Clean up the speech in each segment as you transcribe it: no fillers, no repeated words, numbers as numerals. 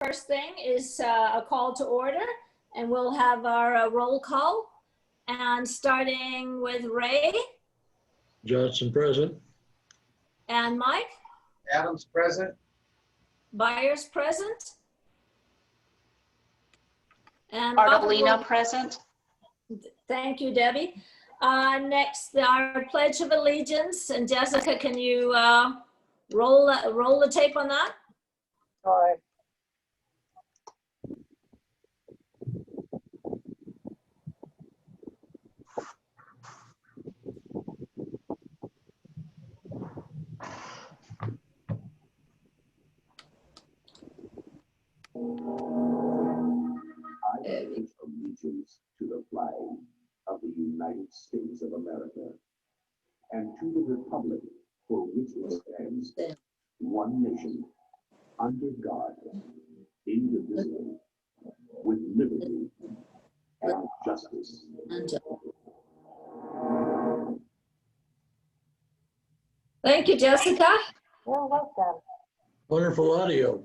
first thing is a call to order, and we'll have our roll call. And starting with Ray. Johnson present. And Mike. Adams present. Byers present. And Bartolino present. Thank you, Debbie. Next, our Pledge of Allegiance. And Jessica, can you roll the tape on that? All right. I pledge allegiance to the flag of the United States of America and to the republic for which it stands, one nation, under God, indivisible, with liberty and justice. Thank you, Jessica. You're welcome. Wonderful audio.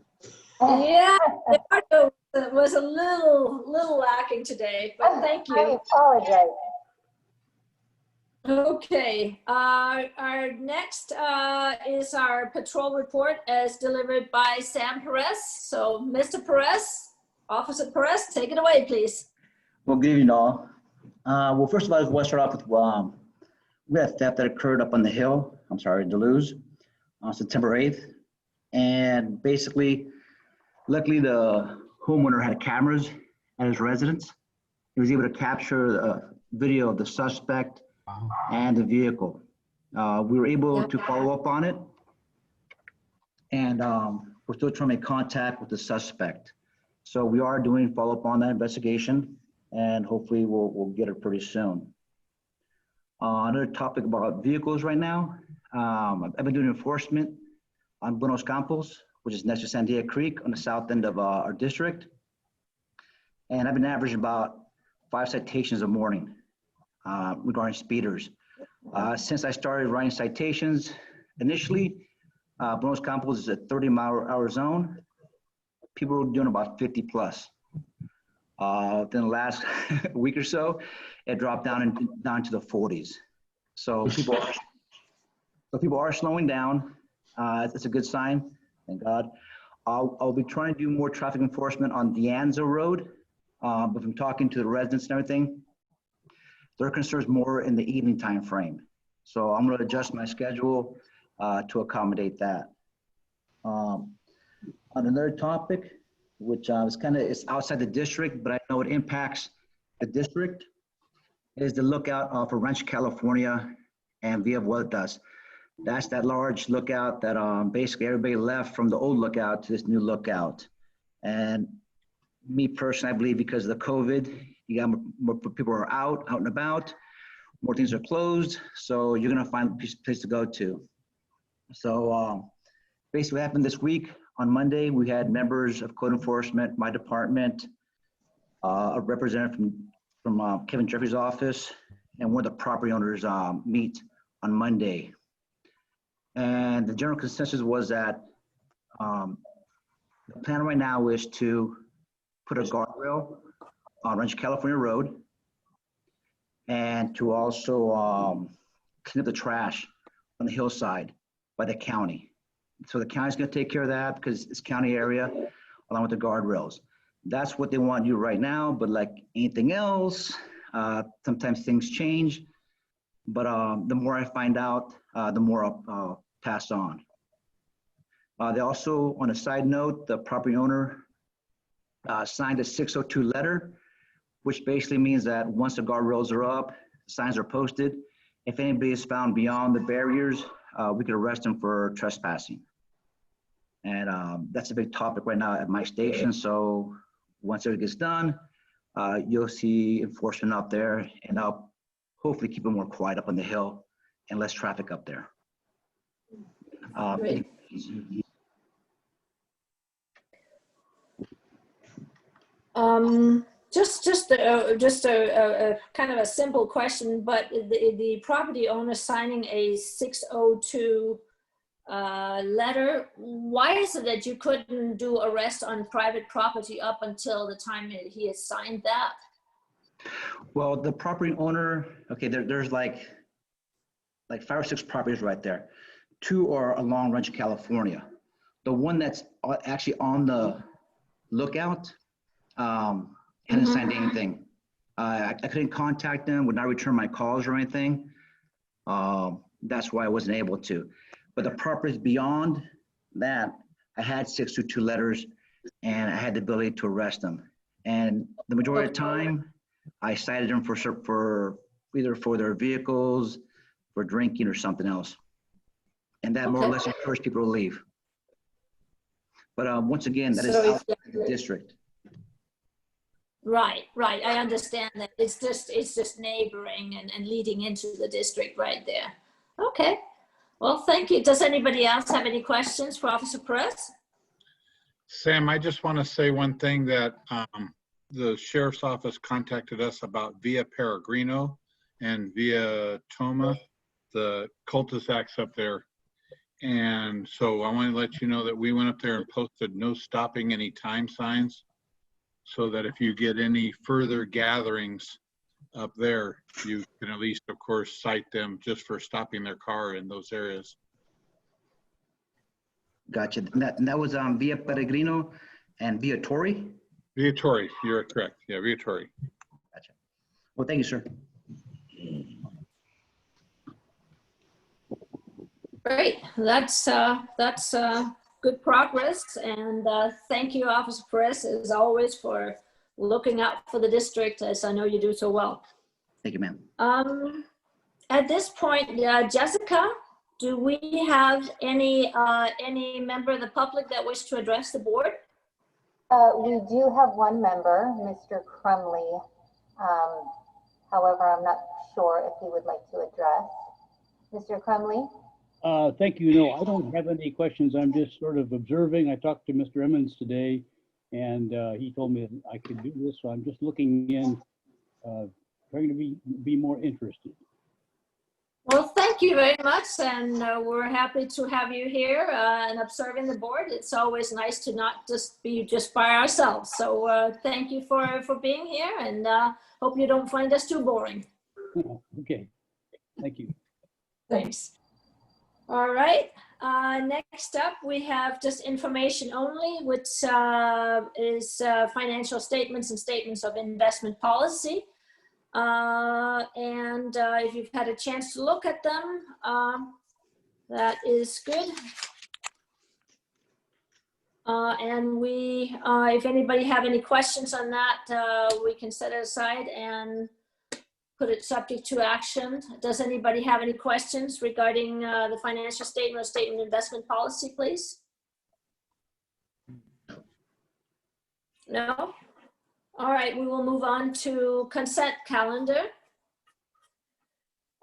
Yeah, it was a little lacking today, but thank I you. apologize. Okay, our next is our patrol report as delivered by Sam Perez. So, Mr. Perez, Officer Perez, take it away, please. Well, good evening, all. Well, first of all, I want to start off with we had a theft that occurred up on the hill. I'm sorry, Deleuze, on September 8th, and basically, luckily, the homeowner had cameras at his residence. He was able to capture a video of the suspect and the vehicle. We were able to follow up on it, and we're still trying to make contact with the suspect. So we are doing follow-up on that investigation, and hopefully we'll get it pretty soon. Another topic about vehicles right now. I've been doing enforcement on Buenos Campos, which is next to Sandia Creek on the south end of our district. And I've been averaging about 5 citations a morning regarding speeders. Since I started writing citations, initially, Buenos Campos is a 30-mile-per-hour zone. People were doing about 50 plus. Then the last week or so, it dropped down to the 40s. So people are slowing down. It's a good sign, thank God. I'll be trying to do more traffic enforcement on De Anza Road. But from talking to the residents and everything, their concerns more in the evening time frame. So I'm going to adjust my schedule to accommodate that. On another topic, which is outside the district, but I know it impacts the district, is the lookout for Rancho California and Villa Vueltas. That's that large lookout that basically everybody left from the old lookout to this new lookout. And me personally, I believe because of the COVID, you got more people are out and about, more things are closed, so you're gonna find a place to go to. So basically what happened this week, on Monday, we had members of code enforcement, my department, a representative from Kevin Jeffrey's office, and one of the property owners meet on Monday. And the general consensus was that the plan right now is to put a guardrail on Rancho California Road and to also clean up the trash on the hillside by the county. So the county's gonna take care of that because it's county area along with the guardrails. That's what they want to do right now, but like anything else, sometimes things change. But the more I find out, the more I'll pass on. They also, on a side note, the property owner signed a 602 letter, which basically means that once the guardrails are up, signs are posted, if anybody is found beyond the barriers, we could arrest them for trespassing. And that's a big topic right now at my station. So once it gets done, you'll see enforcement out there, and I'll hopefully keep it more quiet up on the hill and less traffic up there. Great. Just a kind of a simple question, but the property owner signing a 602 letter. Why is it that you couldn't do arrest on private property up until the time that he has signed that? Well, the property owner, okay, there's like 5 or 6 properties right there. 2 are along Rancho California. The one that's actually on the lookout hadn't signed anything. I couldn't contact them, would not return my calls or anything. That's why I wasn't able to. But the properties beyond that, I had 622 letters and I had the ability to arrest them. And the majority of the time, I cited them for either for their vehicles, for drinking or something else. And that more or less encouraged people to leave. But once again, that is outside the district. Right, I understand that. It's just neighboring and leading into the district right there. Okay, well, thank you. Does anybody else have any questions for Officer Perez? Sam, I just want to say one thing that the sheriff's office contacted us about Via Peregrino and Via Toma, the cul-de-sacs up there. And so I want to let you know that we went up there and posted no stopping any time signs, so that if you get any further gatherings up there, you can at least, of course, cite them just for stopping their car in those areas. Gotcha. And that was Via Peregrino and Via Torrey? Via Torrey, you're correct. Yeah, Via Torrey. Gotcha. Well, thank you, sir. Great, that's good progress, and thank you, Officer Perez, as always, for looking out for the district, as I know you do so well. Thank you, ma'am. At this point, Jessica, do we have any member of the public that wish to address the board? We do have one member, Mr. Crumley. However, I'm not sure if he would like to address. Mr. Crumley? Thank you. No, I don't have any questions. I'm just sort of observing. I talked to Mr. Emmons today, and he told me that I could do this. So I'm just looking in, trying to be more interested. Well, thank you very much, and we're happy to have you here and observing the board. It's always nice to not just be by ourselves. So thank you for being here, and hope you don't find us too boring. Okay, thank you. Thanks. All right, next up we have just information only, which is financial statements and statements of investment policy. And if you've had a chance to look at them, that is good. And we, if anybody have any questions on that, we can set it aside and put it subject to action. Does anybody have any questions regarding the financial statement or statement of investment policy, please? No? All right, we will move on to consent calendar.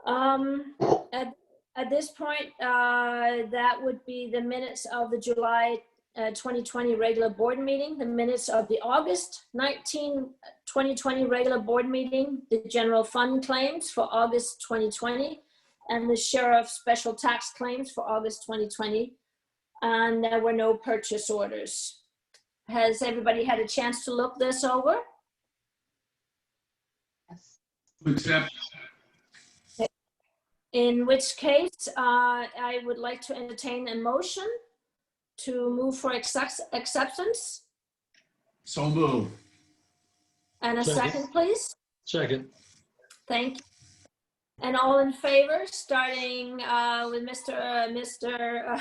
At this point, that would be the minutes of the July 2020 regular board meeting, the minutes of the August 19, 2020 regular board meeting, the general fund claims for August 2020, and the sheriff's special tax claims for August 2020. And there were no purchase orders. Has everybody had a chance to look this over? Accept. In which case, I would like to entertain a motion to move for acceptance. So move. And a Second. second, please. Second. Thank you. And all in favor, starting with Mr.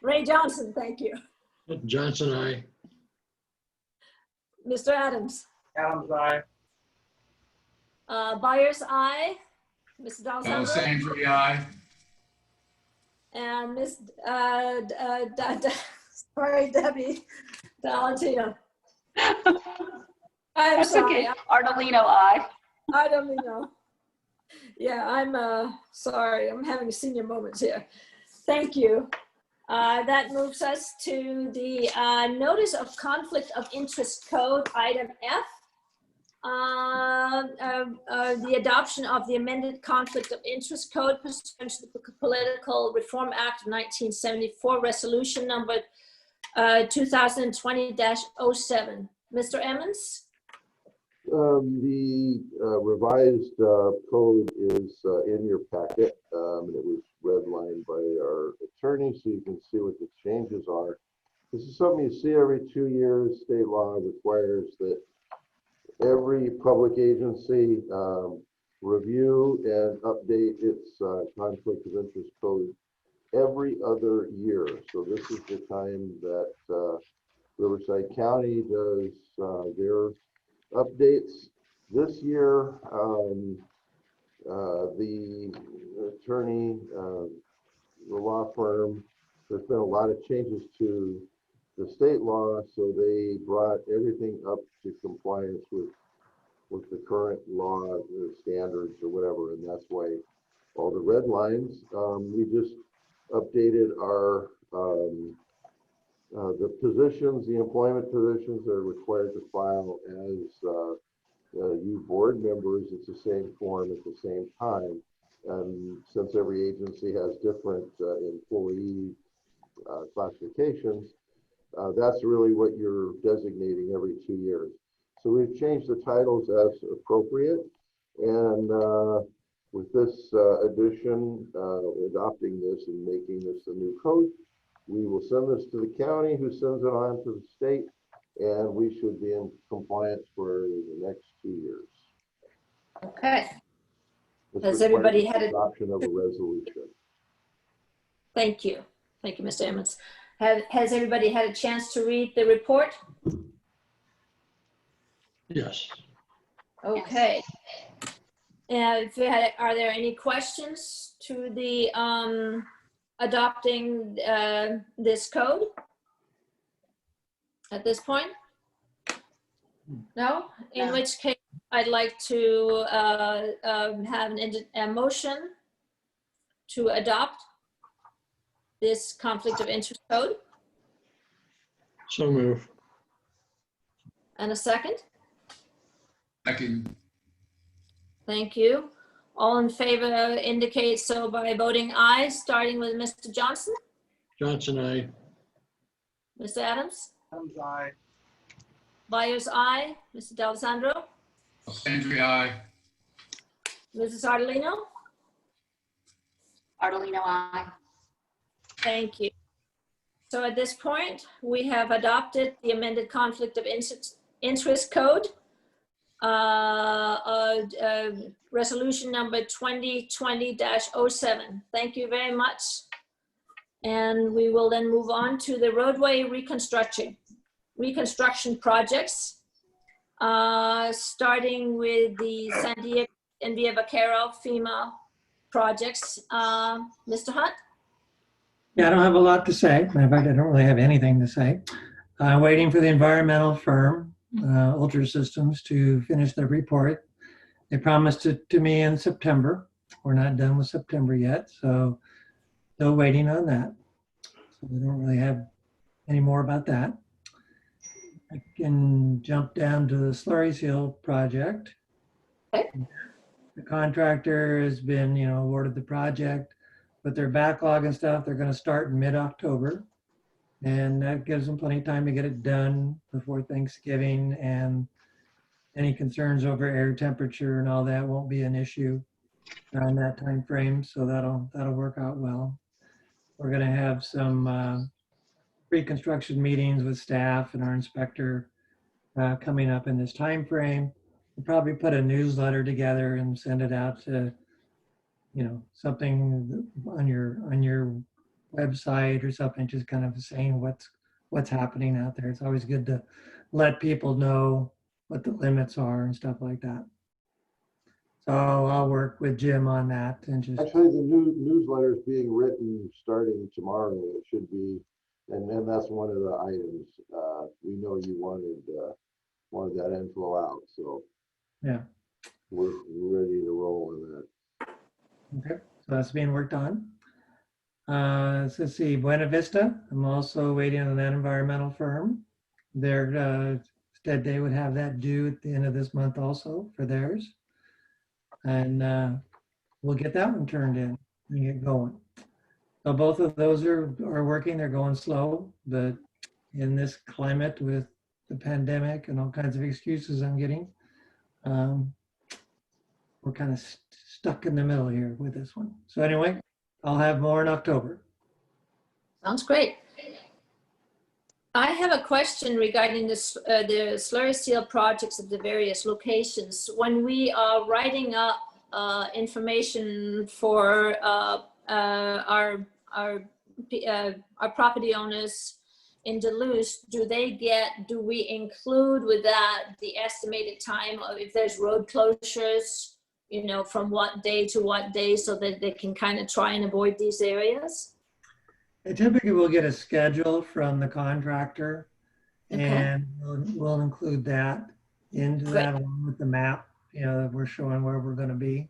Ray Johnson, thank you. Johnson, aye. Mr. Adams. Adams, aye. Byers, aye. Mr. D'Alessandro. Alessandri, aye. And Miss, sorry, Debbie Valentino. I'm That's sorry. okay. Ardolino, aye. I don't even know. Yeah, I'm sorry. I'm having senior moments here. Thank you. That moves us to the notice of conflict of interest code, item F. the adoption of the amended Conflict of Interest Code pursuant to the Political Reform Act of 1974, resolution number 2020-07. Mr. Emmons? The revised code is in your packet, and it was redlined by our attorney, so you can see what the changes are. This is something you see every 2 years. State law requires that every public agency review and update its conflict of interest code every other year. So this is the time that Riverside County does their updates. This year, the attorney, the law firm, there's been a lot of changes to the state law, so they brought everything up to compliance with the current law, the standards or whatever, and that's why all the red lines. We just updated our the positions, the employment positions that are required to file as you board members. It's the same form at the same time, and since every agency has different employee classifications, that's really what you're designating every 2 years. So we've changed the titles as appropriate, and with this addition, adopting this and making this a new code, we will send this to the county, who sends it on to the state, and we should be in compliance for the next 2 years. Okay. This Has requires everybody had a- adoption of a resolution? Thank you. Thank you, Mr. Emmons. Has everybody had a chance to read the report? Yes. Okay. Are there any questions to the adopting this code at this point? No? In which case, I'd like to have a motion to adopt this conflict of interest code. So move. And a second? Second. Thank you. All in favor indicate so by voting aye, starting with Mr. Johnson, Johnson, aye. Mr. Adams, Adams, aye. Byers, aye, Mr. D'Alessandro, Alessandri, aye. Mrs. Ardolino. Ardolino, aye. Thank you. So at this point, we have adopted the amended conflict of interest code, resolution number 2020-07. Thank you very much. And we will then move on to the roadway reconstruction projects, starting with the San Diego and Via Vaquero FEMA projects. Mr. Hunt? Yeah, I don't have a lot to say. Matter of fact, I don't really have anything to say. Waiting for the environmental firm, Ultra Systems, to finish their report. They promised it to me in September. We're not done with September yet, so still waiting on that. So we don't really have any more about that. I can jump down to the Slurry Seal project. Okay. The contractor has been, awarded the project. With their backlog and stuff, they're going to start in mid-October. And that gives them plenty of time to get it done before Thanksgiving, and any concerns over air temperature and all that won't be an issue on that time frame. So that'll work out well. We're going to have some pre-construction meetings with staff and our inspector coming up in this time frame. We'll probably put a newsletter together and send it out to, something on your website or something, just kind of saying what's happening out there. It's always good to let people know what the limits are and stuff like that. So I'll work with Jim on that and just. Actually, the newsletter is being written starting tomorrow. It should be, and then that's one of the items. We know you wanted that info out, so Yeah. we're ready to roll on that. Okay, so that's being worked on. Let's see, Buena Vista. I'm also waiting on that environmental firm. They're said they would have that due at the end of this month also for theirs. And we'll get that one turned in and get going. So both of those are working. They're going slow, but in this climate with the pandemic and all kinds of excuses I'm getting, we're kind of stuck in the middle here with this one. So anyway, I'll have more in October. Sounds great. I have a question regarding this, the slurry seal projects at the various locations. When we are writing up information for our property owners in Duluth, do we include with that the estimated time of if there's road closures, you know, from what day to what day, so that they can kind of try and avoid these areas? I typically will get a schedule from the contractor, Okay. and we'll include that into Great. that along with the map, you know, that we're showing where we're going to be,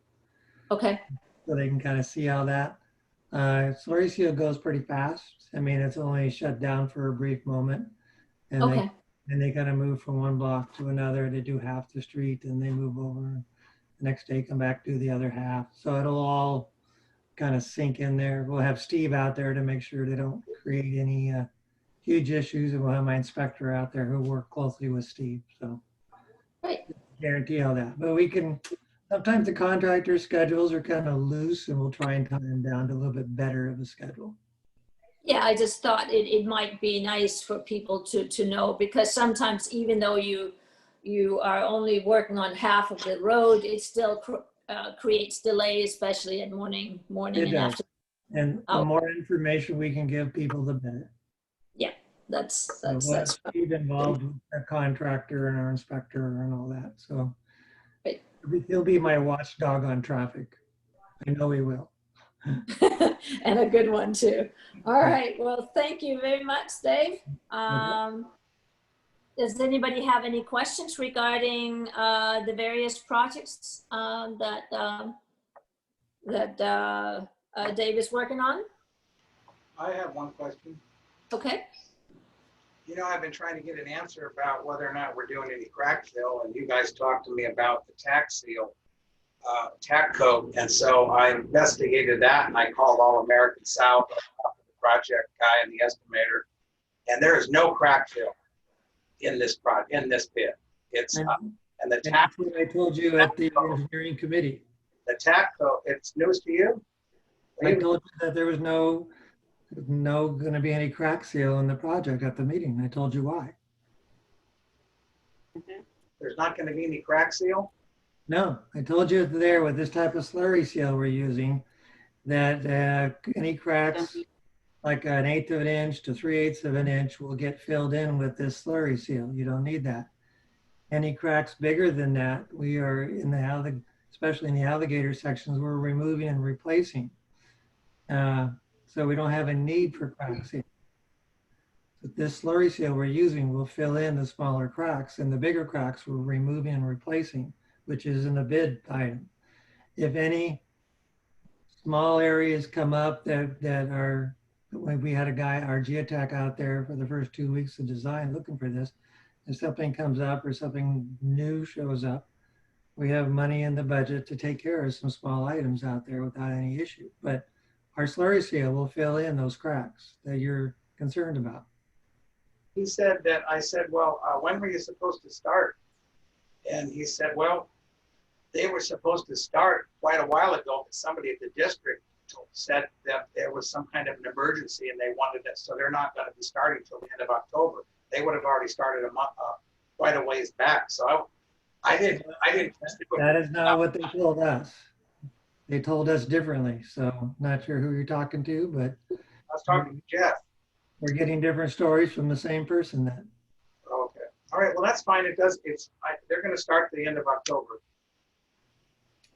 Okay, so they can kind of see how that. Slurry seal goes pretty fast. I mean, it's only shut down for a brief moment, and okay, they kind of move from one block to another. They do half the street, and they move over. The next day, come back, do the other half. So it'll all kind of sink in there. We'll have Steve out there to make sure they don't create any huge issues, and we'll have my inspector out there who work closely with Steve. So great. guarantee all that. But we can, sometimes the contractor schedules are kind of loose, and we'll try and tie them down to a little bit better of a schedule. Yeah, I just thought it might be nice for people to know, because sometimes even though you are only working on half of the road, it still creates delay, especially at morning It and does. afternoon. And the more information we can give people, the better. Yeah, that's We'll have Steve involved with our contractor and our inspector and all that. So Great. he'll be my watchdog on traffic. I know he will. and a good one too. All right, well, thank you very much, Dave. Does anybody have any questions regarding the various projects that Dave is working on? I have one question. Okay. You know, I've been trying to get an answer about whether or not we're doing any crack fill, and you guys talked to me about the tack seal, tack coat. And so I investigated that, and I called All American South, the project guy and the estimator, and there is no crack fill in this pit. It's and the And tack, that's what I told you at the engineering committee. the tack coat, it's news to you? I told you that there was no going to be any crack seal in the project at the meeting. I told you why. There's not going to be any crack seal? No, I told you there with this type of slurry seal we're using, that any cracks like 1/8 of an inch to 3/8 of an inch will get filled in with this slurry seal. You don't need that. Any cracks bigger than that, we are in the especially in the alligator sections, we're removing and replacing. So we don't have a need for crack seal. But this slurry seal we're using will fill in the smaller cracks, and the bigger cracks we're removing and replacing, which is in the bid item. If any small areas come up that are, we had a guy, our geotech out there for the first 2 weeks of design looking for this. If something comes up or something new shows up, we have money in the budget to take care of some small items out there without any issue. But our slurry seal will fill in those cracks that you're concerned about. He said that, I said, well, when were you supposed to start? And he said, well, they were supposed to start quite a while ago, but somebody at the district said that there was some kind of an emergency and they wanted it, so they're not going to be starting till the end of October. They would have already started a month, quite a ways back. So I didn't. That is not what they told us. They told us differently. So not sure who you're talking to, but I was talking to Jeff. we're getting different stories from the same person then. Okay. All right. Well, that's fine. They're going to start the end of October.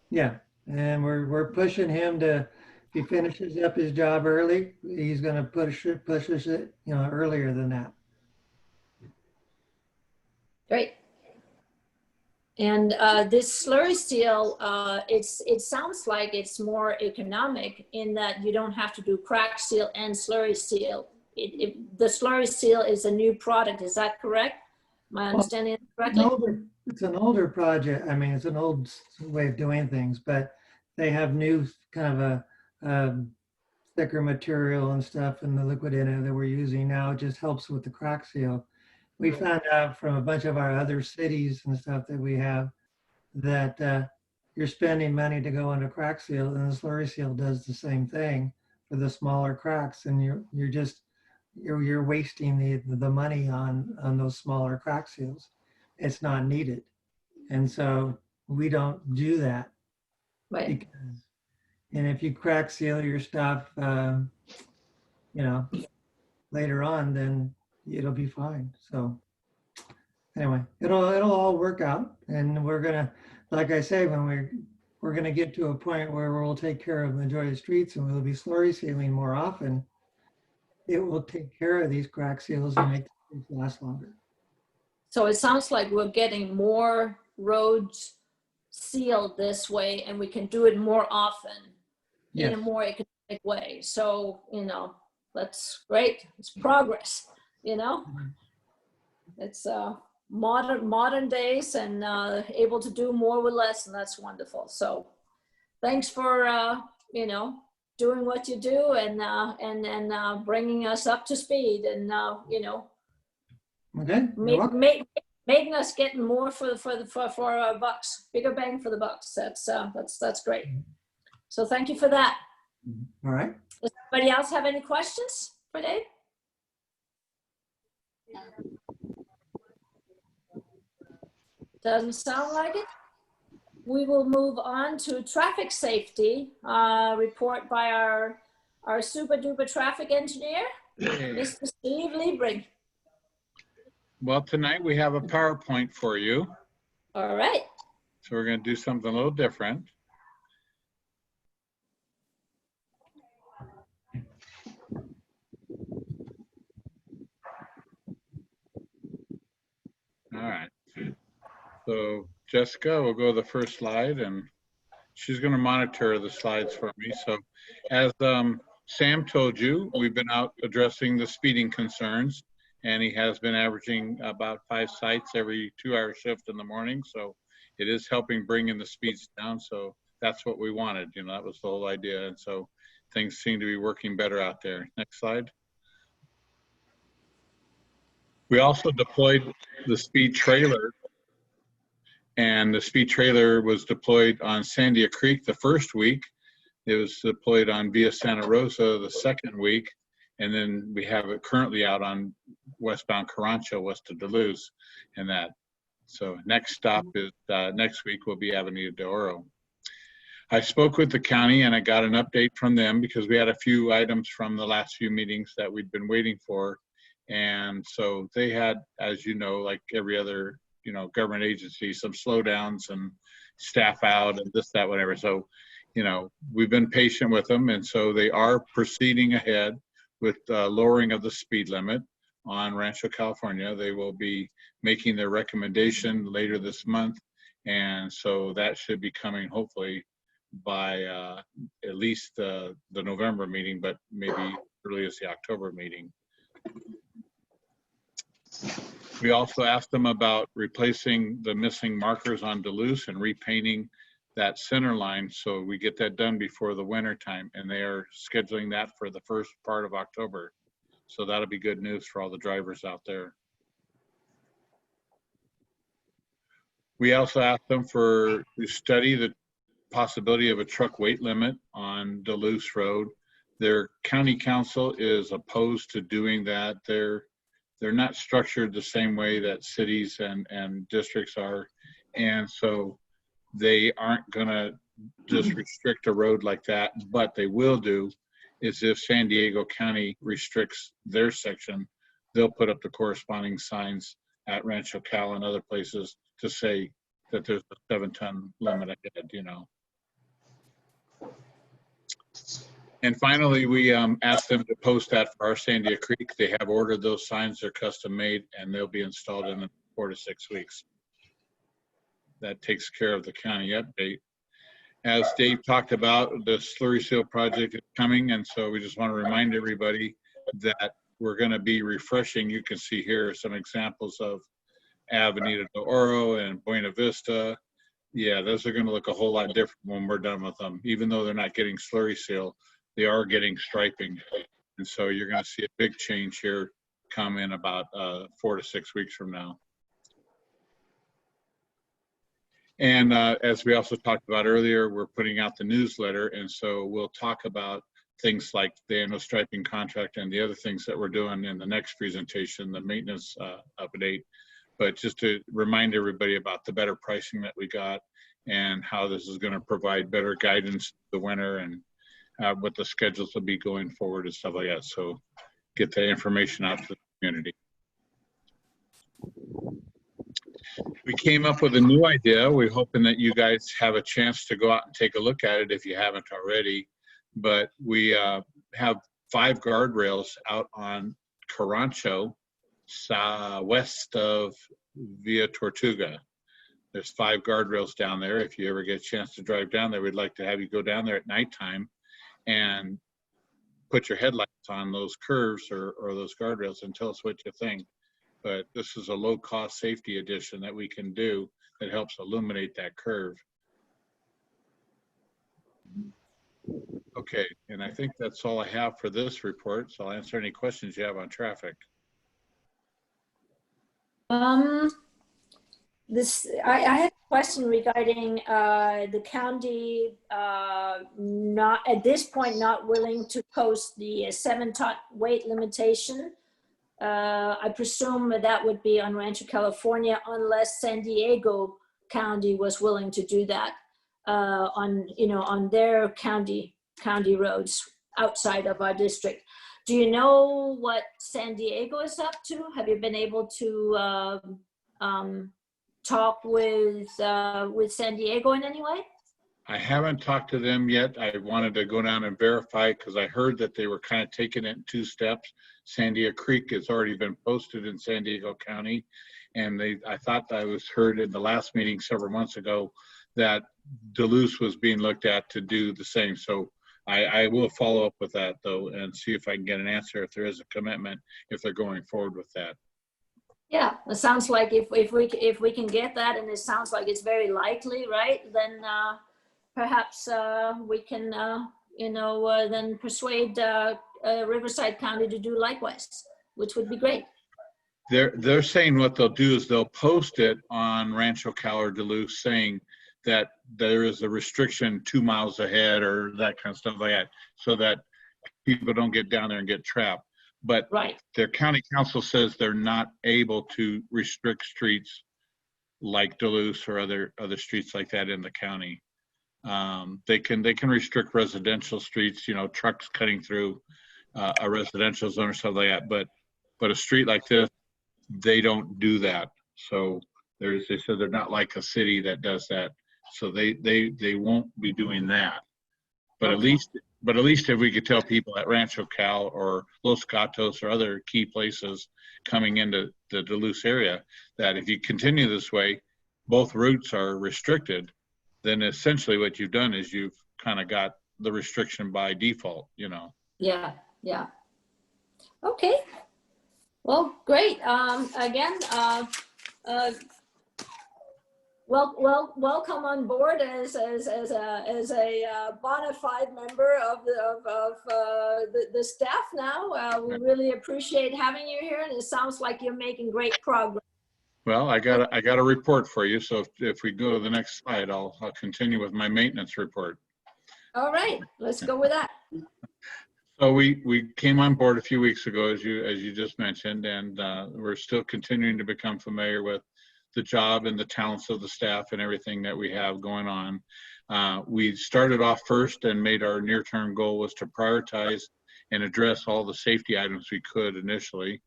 Yeah, and we're pushing him to, if he finishes up his job early, he's going to push it, earlier than that. Great. And this slurry seal, it sounds like it's more economic in that you don't have to do crack seal and slurry seal. The slurry seal is a new product, is that correct? I understanding it An correctly? it's an older project. I mean, it's an old way of doing things, but they have new kind of thicker material and stuff in the liquid in it that we're using now. It just helps with the crack seal. We found out from a bunch of our other cities and stuff that we have that you're spending money to go on a crack seal, and the slurry seal does the same thing for the smaller cracks, and you're wasting the money on those smaller crack seals. It's not needed, and so we don't do that. Right. Because, and if you crack seal your stuff, later on, then it'll be fine. So anyway, it'll all work out, and we're gonna, like I say, when we're gonna get to a point where we'll take care of the majority of the streets and we'll be slurry sealing more often. It will take care of these crack seals and make the streets last longer. So it sounds like we're getting more roads sealed this way, and we can do it more often in a Yes. more economic way. So, that's great. It's progress, It's modern days and able to do more with less, and that's wonderful. So thanks for, doing what you do and bringing us up to speed and, Okay. You're welcome. making us getting more for our bucks, bigger bang for the bucks. That's great. So thank you for that. All right. Does anybody else have any questions for Dave? Doesn't sound like it. We will move on to traffic safety report by our super duper traffic engineer, Mr. Steve Liebring. Well, tonight we have a PowerPoint for you. All right. So we're going to do something a little different. All right. So Jessica will go to the first slide, and she's going to monitor the slides for me. So as Sam told you, we've been out addressing the speeding concerns, and he has been averaging about 5 sites every 2-hour shift in the morning. So it is helping bringing the speeds down. So that's what we wanted. That was the whole idea. And so things seem to be working better out there. Next slide. We also deployed the speed trailer, and the speed trailer was deployed on Sandia Creek the first week. It was deployed on Via Santa Rosa the second week, and then we have it currently out on westbound Carancho, west of Duluth, and that. So next stop is next week will be Avenida de Oro. I spoke with the county and I got an update from them because we had a few items from the last few meetings that we'd been waiting for. And so they had, as you know, like every other, government agency, some slowdowns and staff out and this, that, whatever. So, we've been patient with them. And so they are proceeding ahead with lowering of the speed limit on Rancho California. They will be making their recommendation later this month. And so that should be coming hopefully by at least the November meeting, but maybe early as the October meeting. We also asked them about replacing the missing markers on Duluth and repainting that center line, so we get that done before the winter time, and they are scheduling that for the first part of October. So that'll be good news for all the drivers out there. We also asked them to study the possibility of a truck weight limit on Duluth Road. Their county council is opposed to doing that. They're not structured the same way that cities and districts are. And so they aren't gonna just restrict a road like that. But they will do is if San Diego County restricts their section, they'll put up the corresponding signs at Rancho Cal and other places to say that there's a 7-ton limit ahead, And finally, we asked them to post that for our Sandia Creek. They have ordered those signs. They're custom made, and they'll be installed in 4 to 6 weeks. That takes care of the county update. As Dave talked about, the slurry seal project is coming, and so we just want to remind everybody that we're going to be refreshing. You can see here some examples of Avenida de Oro and Buena Vista. Yeah, those are going to look a whole lot different when we're done with them. Even though they're not getting slurry seal, they are getting striping. And so you're going to see a big change here come in about 4 to 6 weeks from now. And as we also talked about earlier, we're putting out the newsletter. And so we'll talk about things like the annual striping contract and the other things that we're doing in the next presentation, the maintenance update. But just to remind everybody about the better pricing that we got and how this is going to provide better guidance the winter and what the schedules will be going forward and stuff like that. So get that information out to the community. We came up with a new idea. We're hoping that you guys have a chance to go out and take a look at it if you haven't already. But we have 5 guardrails out on Carancho, west of Via Tortuga. There's 5 guardrails down there. If you ever get a chance to drive down there, we'd like to have you go down there at nighttime and put your headlights on those curves or those guardrails and tell us what you think. But this is a low-cost safety addition that we can do that helps illuminate that curve. Okay, and I think that's all I have for this report. So I'll answer any questions you have on traffic. I had a question regarding the county not at this point not willing to post the 7-ton weight limitation. I presume that would be on Rancho California unless San Diego County was willing to do that on their county roads outside of our district. Do you know what San Diego is up to? Have you been able to talk with San Diego in any way? I haven't talked to them yet. I wanted to go down and verify because I heard that they were kind of taking it in 2 steps. Sandia Creek has already been posted in San Diego County. And I thought I was heard in the last meeting several months ago that Duluth was being looked at to do the same. So I will follow up with that though and see if I can get an answer if there is a commitment, if they're going forward with that. Yeah, it sounds like if we can get that, and it sounds like it's very likely, right? Then perhaps we can then persuade Riverside County to do likewise, which would be great. They're saying what they'll do is they'll post it on Rancho Cal or Duluth saying that there is a restriction 2 miles ahead or that kind of stuff like that, so that people don't get down there and get trapped. But right. Their county council says they're not able to restrict streets like Duluth or other streets like that in the county. They can restrict residential streets, trucks cutting through a residential zone or something like that. But a street like this, they don't do that. So they said they're not like a city that does that. So they won't be doing that. But at least if we could tell people at Rancho Cal or Los Gatos or other key places coming into the Duluth area that if you continue this way, both routes are restricted, then essentially what you've done is you've kind of got the restriction by default, Yeah. Okay. Well, great. Again, welcome on board as a bona fide member of the staff now. We really appreciate having you here, and it sounds like you're making great progress. Well, I got a report for you. So if we go to the next slide, I'll continue with my maintenance report. All right, let's go with that. So we came on board a few weeks ago, as you just mentioned, and we're still continuing to become familiar with the job and the talents of the staff and everything that we have going on. We started off first and made our near-term goal was to prioritize and address all the safety items we could initially.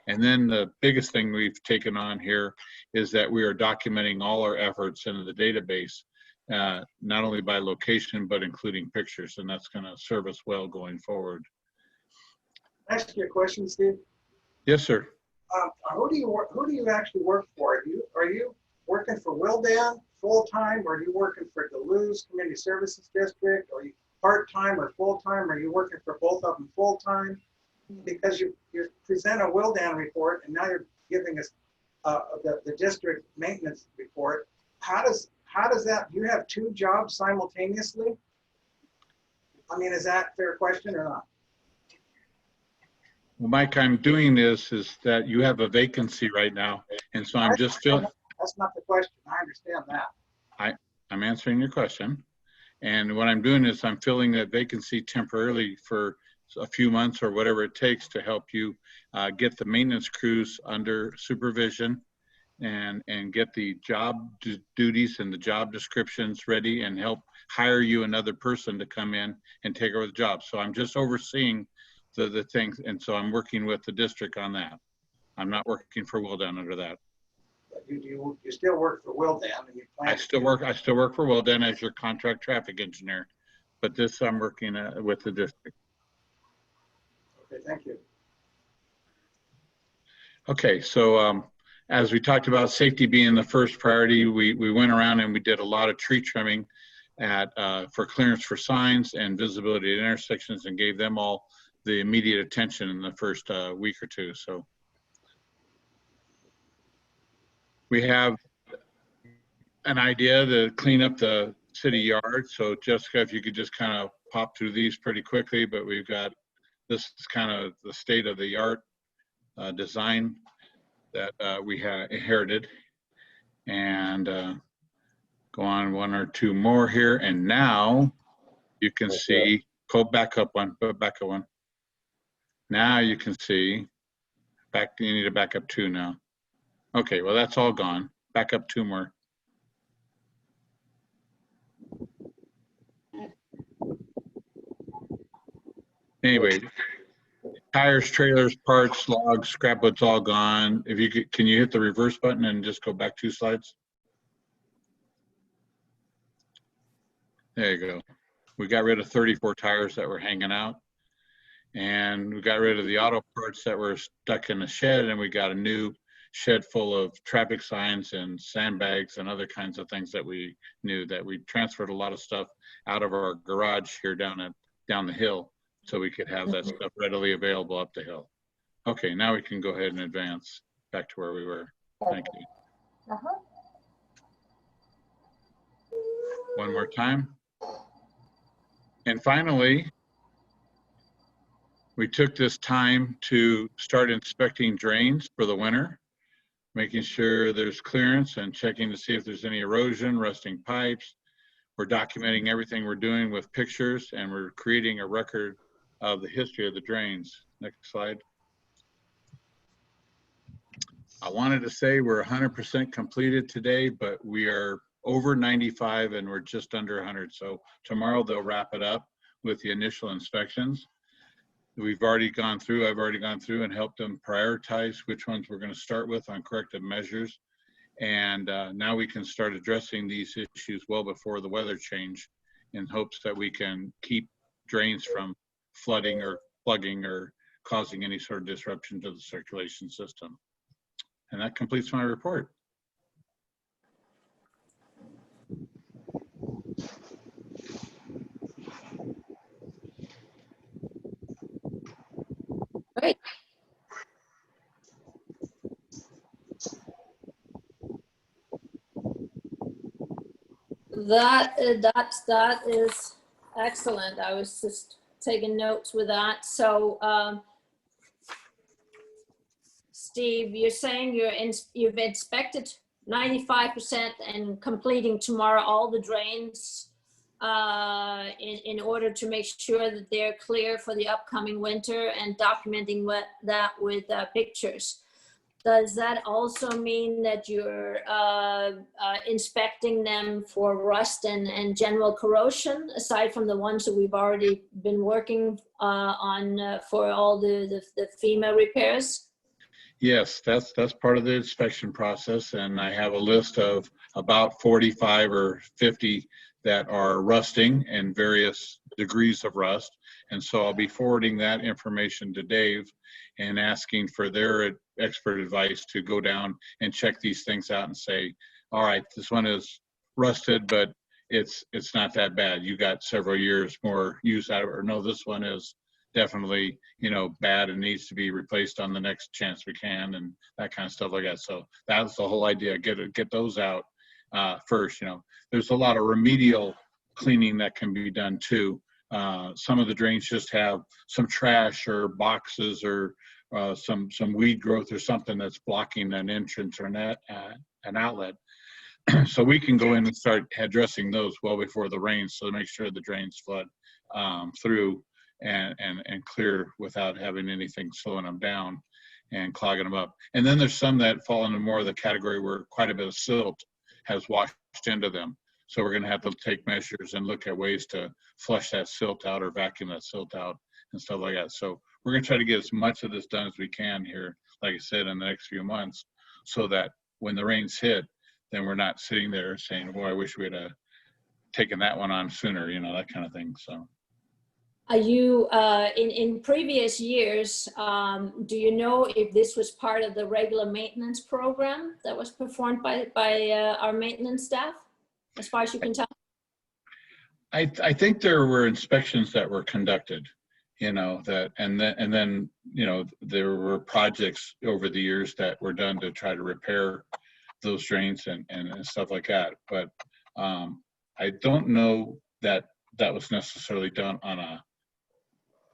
And then the biggest thing we've taken on here is that we are documenting all our efforts into the database, not only by location, but including pictures, and that's going to serve us well going forward. Can I ask you a question, Steve? Yes, sir. Who do you actually work for? Are you working for Wildan full-time, or are you working for Duluth Community Services District? Are you part-time or full-time? Are you working for both of them full-time? Because you present a Wildan report and now you're giving us the district maintenance report. How does that, do you have two jobs simultaneously? I mean, is that a fair question or not? Well, Mike, I'm doing this is that you have a vacancy right now. And so I'm just filling. That's not the question. I understand that. I'm answering your question. And what I'm doing is I'm filling that vacancy temporarily for a few months or whatever it takes to help you get the maintenance crews under supervision and get the job duties and the job descriptions ready and help hire you another person to come in and take over the job. So I'm just overseeing the things. And so I'm working with the district on that. I'm not working for Wilden under that. You still work for Wilden and you plan. I still work for Wilden as your contract traffic engineer, but this I'm working with the district. Okay, thank you. Okay, so as we talked about safety being the first priority, we went around and we did a lot of tree trimming for clearance for signs and visibility at intersections and gave them all the immediate attention in the first week or two. So we have an idea to clean up the city yard. So Jessica, if you could just kind of pop through these pretty quickly, but we've got, this is kind of the state of the art design that we had inherited. And go on one or two more here. And now you can see, go back up one, go back up one. Now you can see, you need to back up two now. Okay, well, that's all gone. Back up two more. Anyway, tires, trailers, parts, logs, scrap wood's all gone. If you could, can you hit the reverse button and just go back 2 slides? There you go. We got rid of 34 tires that were hanging out. And we got rid of the auto parts that were stuck in the shed, and we got a new shed full of traffic signs and sandbags and other kinds of things that we knew. That we transferred a lot of stuff out of our garage here down the hill so we could have that stuff readily available up the hill. Okay, now we can go ahead and advance back to where we were. Thank you. One more time. And finally, we took this time to start inspecting drains for the winter, making sure there's clearance and checking to see if there's any erosion, rusting pipes. We're documenting everything we're doing with pictures, and we're creating a record of the history of the drains. Next slide. I wanted to say we're 100% completed today, but we are over 95 and we're just under 100. So tomorrow they'll wrap it up with the initial inspections. We've already gone through, I've already gone through and helped them prioritize which ones we're going to start with on corrective measures. And now we can start addressing these issues well before the weather change in hopes that we can keep drains from flooding or plugging or causing any sort of disruption to the circulation system. And that completes my report. Great. That is excellent. I was just taking notes with that. So, Steve, you're saying you've inspected 95% and completing tomorrow all the drains in order to make sure that they're clear for the upcoming winter and documenting that with pictures. Does that also mean that you're inspecting them for rust and general corrosion, aside from the ones that we've already been working on for all the FEMA repairs? Yes, that's part of the inspection process, and I have a list of about 45 or 50 that are rusting and various degrees of rust. And so I'll be forwarding that information to Dave and asking for their expert advice to go down and check these things out and say, all right, this one is rusted, but it's not that bad. You got several years more use out of it, or no, this one is definitely, bad and needs to be replaced on the next chance we can, and that kind of stuff like that. So that's the whole idea, get those out first. There's a lot of remedial cleaning that can be done too. Some of the drains just have some trash or boxes or some weed growth or something that's blocking an entrance or an outlet. So we can go in and start addressing those well before the rain, so to make sure the drains flood through and clear without having anything slowing them down and clogging them up. And then there's some that fall into more of the category where quite a bit of silt has washed into them. So we're going to have to take measures and look at ways to flush that silt out or vacuum that silt out and stuff like that. So we're going to try to get as much of this done as we can here, like I said, in the next few months, so that when the rains hit, then we're not sitting there saying, "Boy, I wish we'd have taken that one on sooner," that kind of thing. So, are you in previous years? Do you know if this was part of the regular maintenance program that was performed by our maintenance staff, as far as you can tell? I think there were inspections that were conducted, that, and then there were projects over the years that were done to try to repair those drains and stuff like that. But I don't know that was necessarily done on a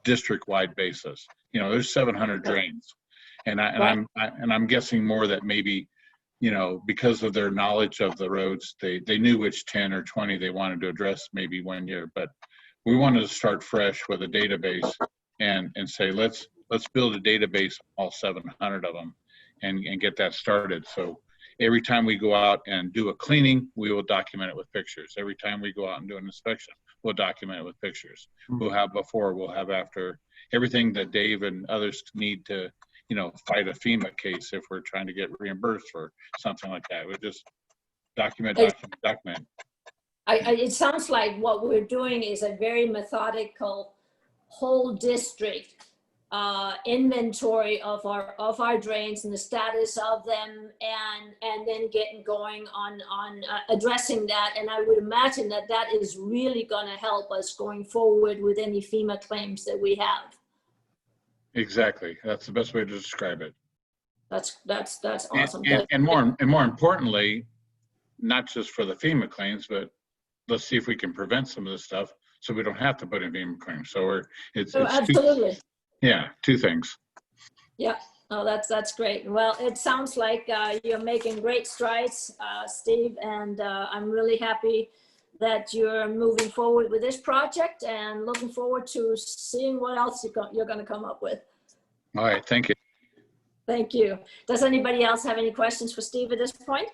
district-wide basis. There's 700 drains, and I'm guessing more that maybe, because of their knowledge of the roads, they knew which 10 or 20 they wanted to address maybe one year. But we wanted to start fresh with a database and say, let's build a database of all 700 of them and get that started. So every time we go out and do a cleaning, we will document it with pictures. Every time we go out and do an inspection, we'll document it with pictures. We'll have before, we'll have after, everything that Dave and others need to, fight a FEMA case if we're trying to get reimbursed for something like that. We'll just document. It sounds like what we're doing is a very methodical whole district inventory of our drains and the status of them, and then getting going on addressing that. And I would imagine that is really going to help us going forward with any FEMA claims that we have. Exactly, that's the best way to describe it. That's awesome. And more importantly, not just for the FEMA claims, but let's see if we can prevent some of this stuff so we don't have to put in FEMA claims. So it's absolutely. Two things. Yeah, oh, that's great. Well, it sounds like you're making great strides, Steve, and I'm really happy that you're moving forward with this project and looking forward to seeing what else you're going to come up with. All right, thank you. Thank you. Does anybody else have any questions for Steve at this point?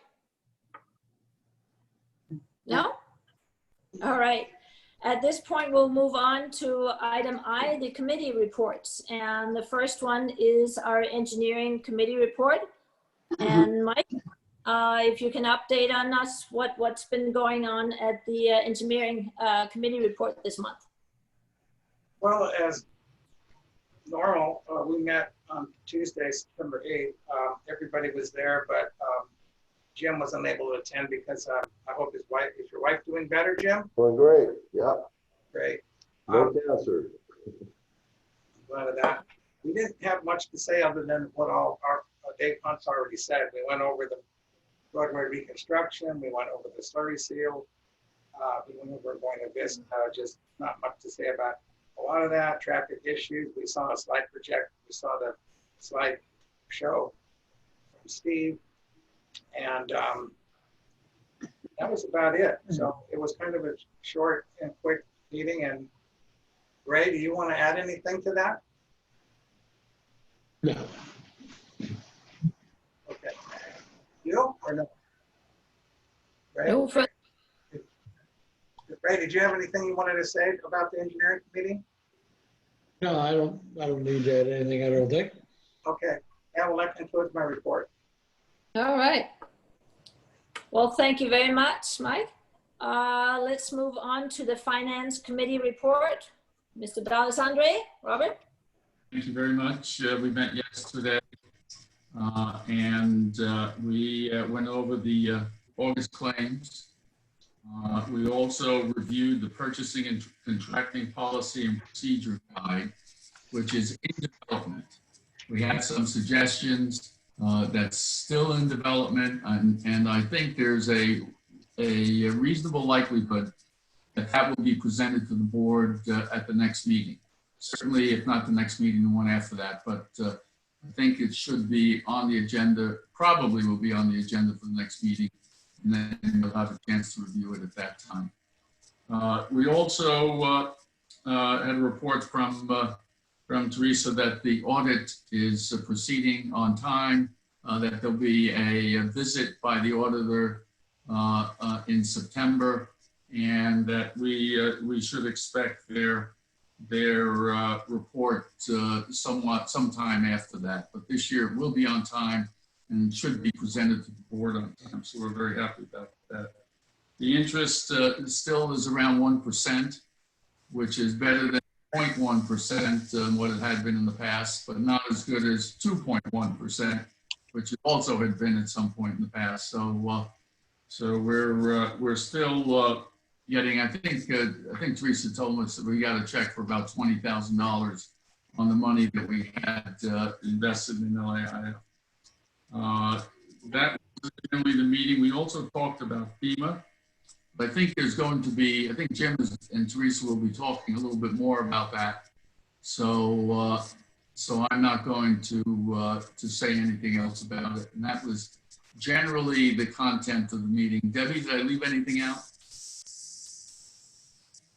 No? All right. At this point, we'll move on to item I, the committee reports. And the first one is our engineering committee report. And Mike, if you can update on us what's been going on at the engineering committee report this month. Well, as normal, we met on Tuesday, September 8th. Everybody was there, but Jim was unable to attend because I hope is your wife doing better, Jim? Doing great, yeah. Great. No cancer. Glad of that. We didn't have much to say other than what all our Dave Hunt's already said. We went over the roadway reconstruction, we went over the slurry seal, we went over going to Vista, just not much to say about a lot of that. Traffic issues, we saw a slide project, we saw the slide show from Steve, and that was about it. So it was kind of a short and quick meeting. And Ray, do you want to add anything to that? No. Okay. You or no? Ray? No, Ray, did you have anything you wanted to say about the engineering committee? No, I don't need to add anything, I don't think. Okay. Yeah, well, that concludes my report. all right. Well, thank you very much, Mike. Let's move on to the finance committee report. Mr. D'Alessandro, Robert? Thank you very much. We met yesterday and we went over the August claims. We also reviewed the purchasing and contracting policy and procedure guide. which is in development. We had some suggestions that's still in development, and I think there's a reasonable likelihood that that will be presented to the board at the next meeting. Certainly, if not the next meeting, the one after that, but I think it should be on the agenda, probably will be on the agenda for the next meeting, and then we'll have a chance to review it at that time. We also had a report from Teresa that the audit is proceeding on time, that there'll be a visit by the auditor in September, and that we should expect their report sometime after that. But this year it will be on time and should be presented to the board on time. So we're very happy about that. The interest still is around 1%, which is better than 0.1% what it had been in the past, but not as good as 2.1%, which it also had been at some point in the past. So we're still getting, I think Teresa told us that we got a check for about $20,000 on the money that we had invested in LAIF. That was generally the meeting. We also talked about FEMA. I think there's going to be, I think Jim and Teresa will be talking a little bit more about that. So I'm not going to say anything else about it. And that was generally the content of the meeting. Debbie, did I leave anything out?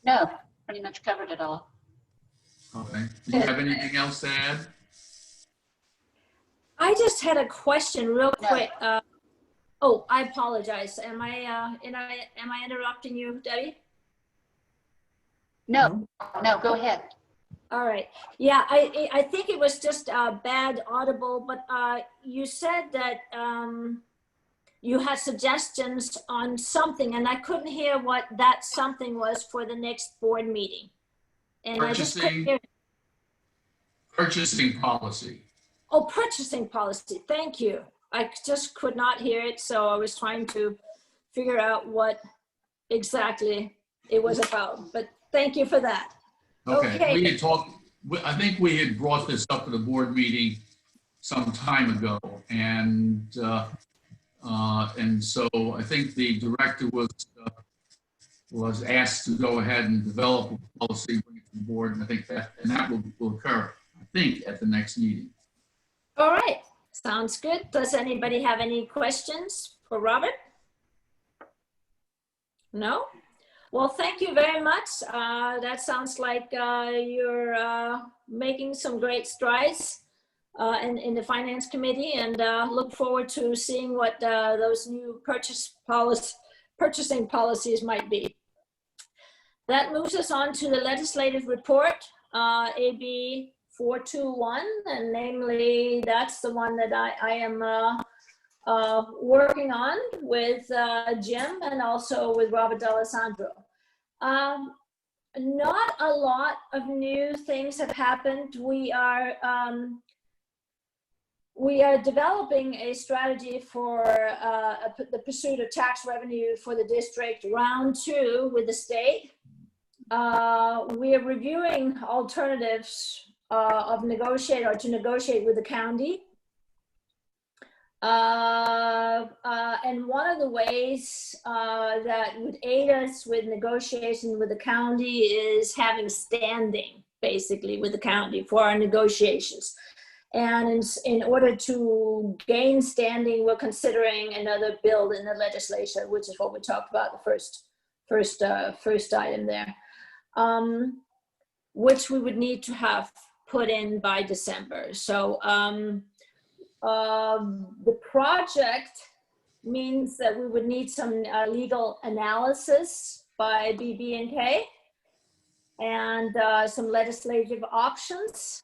No, pretty much covered it all. Okay. Do you have anything else to add? I just had a question real quick. Oh, I apologize. Am I interrupting you, Debbie? No, go ahead. All right. Yeah, I think it was just bad audible, but you said that you had suggestions on something, and I couldn't hear what that something was for the next board meeting. And I just couldn't hear. Purchasing policy. Oh, purchasing policy. Thank you. I just could not hear it, so I was trying to figure out what exactly it was about. But thank you for that. Okay. We had talked. I think we had brought this up at a board meeting some time ago, and so I think the director was asked to go ahead and develop a policy, bring it to the board, and I think that will occur, I think, at the next meeting. All right. Sounds good. Does anybody have any questions for Robert? No? Well, thank you very much. That sounds like you're making some great strides in the Finance Committee, and look forward to seeing what those new purchasing policies might be. That moves us on to the legislative report, AB 421, and namely that's the one that I am working on with Jim and also with Robert D'Alessandro. Not a lot of new things have happened. We are developing a strategy for the pursuit of tax revenue for the district, round 2 with the state. We are reviewing alternatives to negotiate with the county. And one of the ways that would aid us with negotiation with the county is having standing, basically, with the county for our negotiations. And in order to gain standing, we're considering another bill in the legislature, which is what we talked about, the first item there, which we would need to have put in by December. So the project means that we would need some legal analysis by BB&K and some legislative options.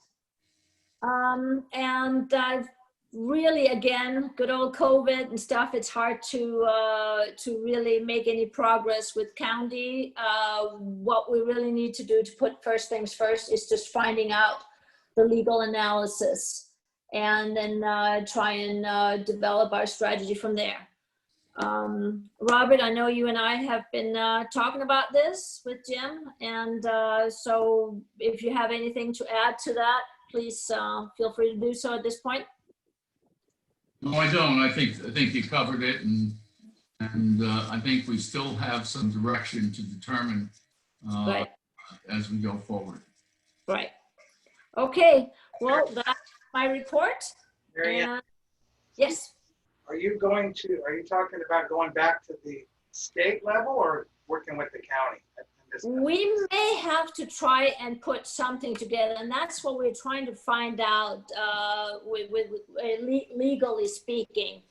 And really, again, good old COVID and stuff, it's hard to really make any progress with county. What we really need to do to put first things first is just finding out the legal analysis and then try and develop our strategy from there. Robert, I know you and I have been talking about this with Jim, and so if you have anything to add to that, please feel free to do so at this point. No, I don't. I think you covered it, and I think we still have some direction to determine Right. as we go forward. Right. Okay, well, that's my report. Mary Ann, And yes, are you talking about going back to the state level or working with the county? we may have to try and put something together, and that's what we're trying to find out legally speaking.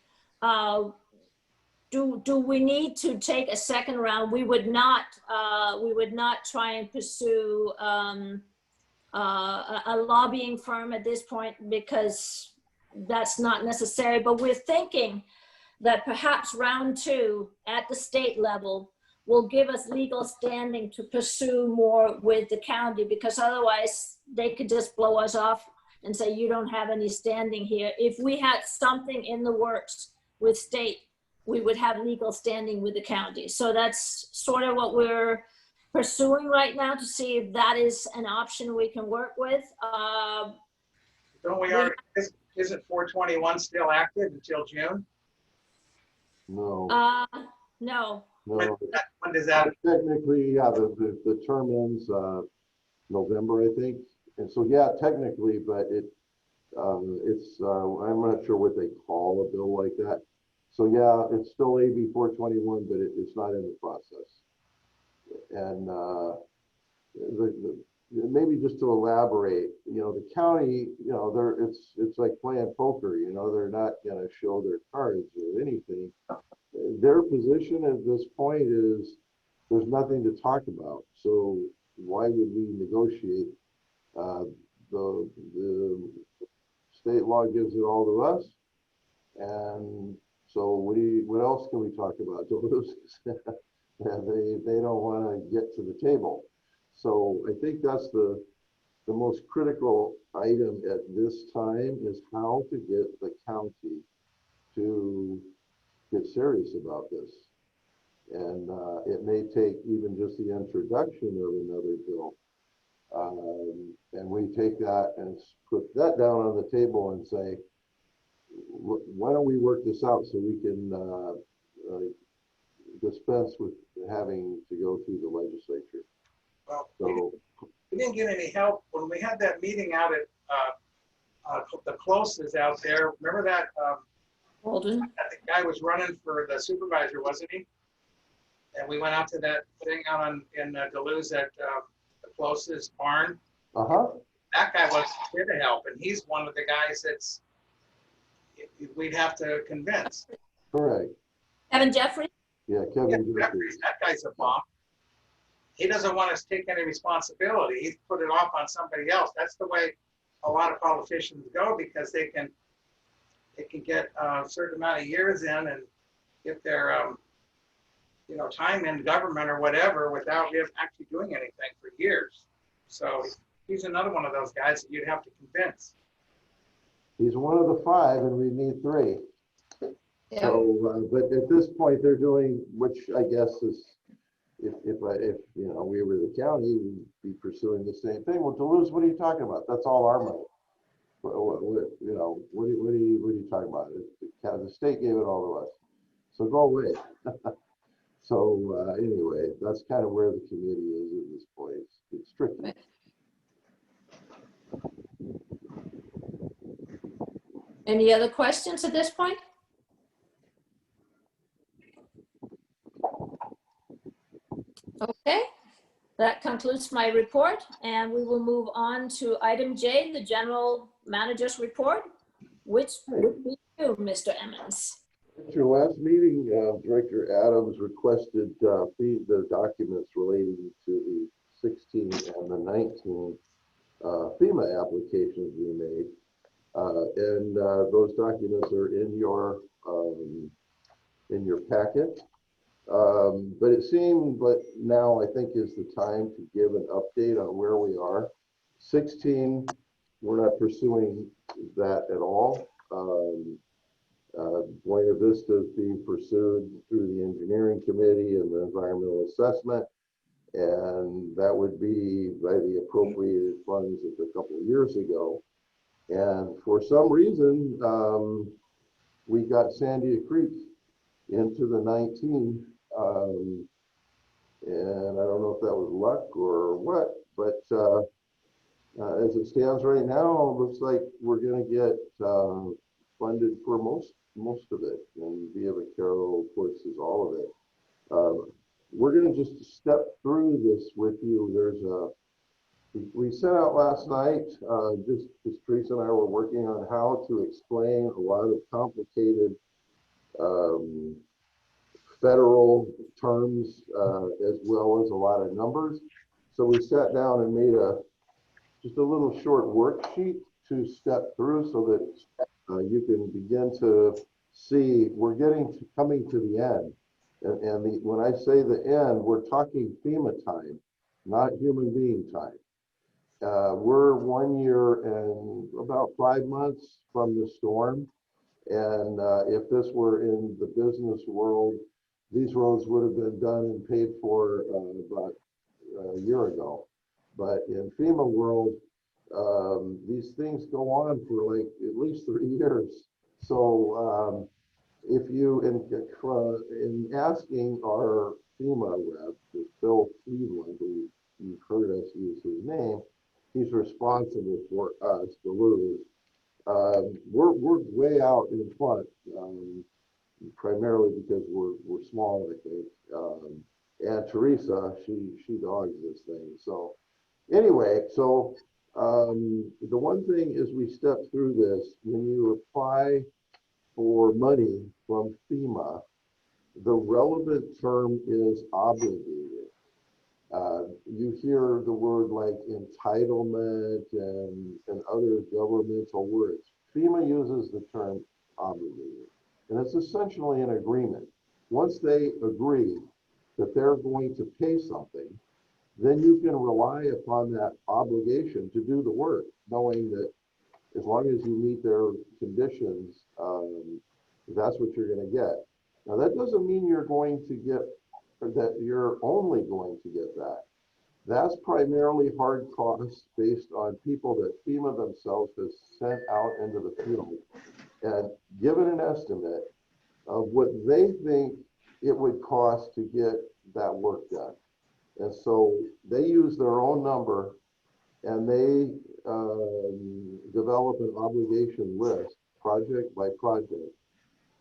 Do we need to take a second round? We would not try and pursue a lobbying firm at this point, because that's not necessary. But we're thinking that perhaps round 2 at the state level will give us legal standing to pursue more with the county, because otherwise they could just blow us off and say, you don't have any standing here. If we had something in the works with state, we would have legal standing with the county. So that's sort of what we're pursuing right now, to see if that is an option we can work with. Don't we already, isn't 421 still active until June? No. No. No. When does that? Technically, yeah, the term ends November, I think. And so, yeah, technically, but it's I'm not sure what they call a bill like that. So yeah, it's still AB 421, but it's not in the process. And maybe just to elaborate, the county, it's like playing poker. They're not going to show their cards or anything. Their position at this point is there's nothing to talk about. So why would we negotiate? The state law gives it all to us, and so what else can we talk about? They don't want to get to the table. So I think that's the most critical item at this time, is how to get the county to get serious about this. And it may take even just the introduction of another bill. And we take that and put that down on the table and say, why don't we work this out so we can dispense with having to go through the legislature. Well, So we didn't get any help when we had that meeting out at the closest out there. Remember that? Holden. The guy was running for the supervisor, wasn't he? And we went out to that thing out in Duluth at the closest barn. That guy was here to help, and he's one of the guys that's we'd have to convince. correct. Kevin Jeffrey? Yeah, Kevin Jeffrey. That guy's a bomb. He doesn't want us to take any responsibility. He's put it off on somebody else. That's the way a lot of politicians go, because they can get a certain amount of years in and get their time in government or whatever without actually doing anything for years. So he's another one of those guys that you'd have to convince. He's one of the 5, and we need 3. Yeah. So, but at this point, they're doing, which I guess is, if we were the county, we'd be pursuing the same thing. Well, Duluth, what are you talking about? That's all our money. What are you talking about? The state gave it all to us. So go away. So anyway, that's kind of where the committee is at this point. It's tricky. Any other questions at this point? Okay, that concludes my report, and we will move on to item J, the general manager's report, which would be you, Mr. Emmons. At your last meeting, Director Adams requested the documents relating to the 16 and the 19 FEMA applications we made. And those documents are in your packet. But it seemed that now I think is the time to give an update on where we are. 16, we're not pursuing that at all. Buena Vista is being pursued through the engineering committee and the environmental assessment. And that would be by the appropriated funds of a couple of years ago. And for some reason, we got Sandia Creek into the 19. And I don't know if that was luck or what, but as it stands right now, it looks like we're going to get funded for most of it. And Via Vaquero, of course, is all of it. We're going to just step through this with you. We sent out last night, just as Teresa and I were working on how to explain a lot of complicated federal terms, as well as a lot of numbers. So we sat down and made just a little short worksheet to step through so that you can begin to see we're coming to the end. And when I say the end, we're talking FEMA time, not human being time. We're 1 year and about 5 months from the storm. And if this were in the business world, these roads would have been done and paid for about a year ago. But in FEMA world, these things go on for like at least 3 years. So if you, in asking our FEMA rep, Bill Cleveland, who you've heard us use his name, he's responsible for us, the Luz. We're way out in front, primarily because we're small, I think. And Teresa, she dogs this thing. So anyway, so the one thing is we step through this, when you apply for money from FEMA, the relevant term is obligated. You hear the word like entitlement and other governmental words. FEMA uses the term obligated, and it's essentially an agreement. Once they agree that they're going to pay something, then you can rely upon that obligation to do the work, knowing that as long as you meet their conditions, that's what you're going to get. Now, that doesn't mean you're going to get, or that you're only going to get that. That's primarily hard costs based on people that FEMA themselves has sent out into the field and given an estimate of what they think it would cost to get that work done. And so they use their own number and they develop an obligation list, project by project.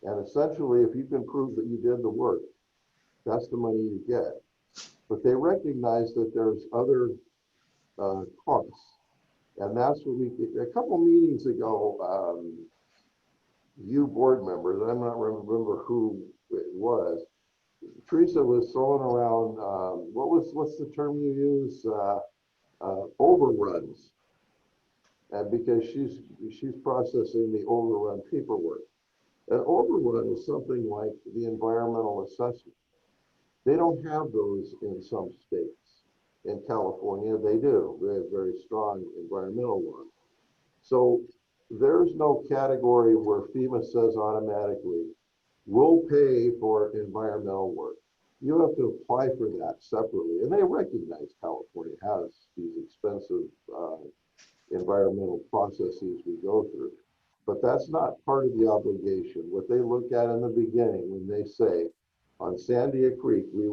And essentially, if you can prove that you did the work, that's the money you get. But they recognize that there's other costs. And that's what a couple meetings ago, you board members, I'm not remember who it was, Teresa was throwing around, what's the term you use? Overruns. And because she's processing the overrun paperwork. An overrun is something like the environmental assessment. They don't have those in some states. In California, they do. They have very strong environmental laws. So there's no category where FEMA says automatically, we'll pay for environmental work. You have to apply for that separately. And they recognize California has these expensive environmental processes we go through. But that's not part of the obligation. What they look at in the beginning when they say, on Sandia Creek, we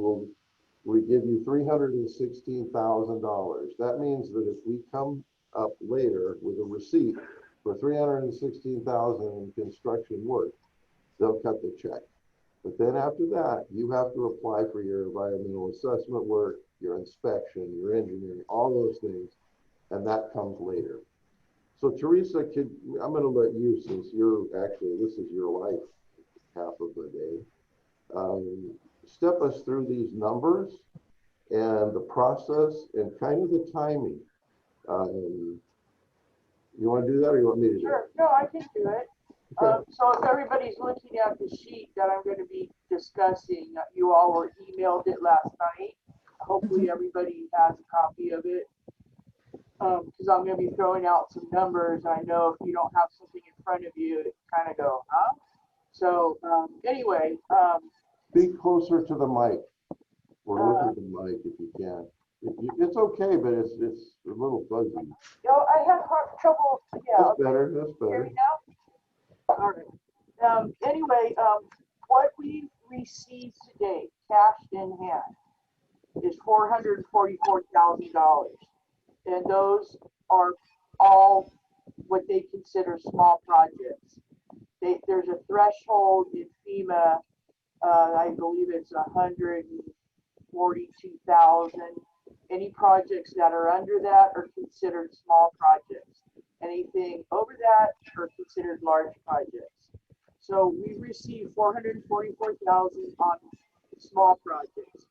give you $316,000. That means that if we come up later with a receipt for $316,000 in construction work, they'll cut the check. But then after that, you have to apply for your environmental assessment work, your inspection, your engineering, all those things, and that comes later. So Teresa, I'm going to let you, since this is your life half of the day, step us through these numbers and the process and kind of the timing. You want to do that, or you want me to do it? Sure. No, I can do it. Okay. So if everybody's looking at the sheet that I'm going to be discussing, you all were emailed it last night. Hopefully everybody has a copy of it. Because I'm going to be throwing out some numbers. I know if you don't have something in front of you, it kind of go, huh? So anyway, Speak closer to the mic, or look at the mic if you can. It's okay, but it's a little fuzzy. I have trouble. Yeah. That's better, that's Hear better. me now? All right. Anyway, what we've received today, cash in hand, is $444,000. And those are all what they consider small projects. There's a threshold in FEMA, I believe it's 142,000. Any projects that are under that are considered small projects. Anything over that are considered large projects. So we received 444,000 on small projects.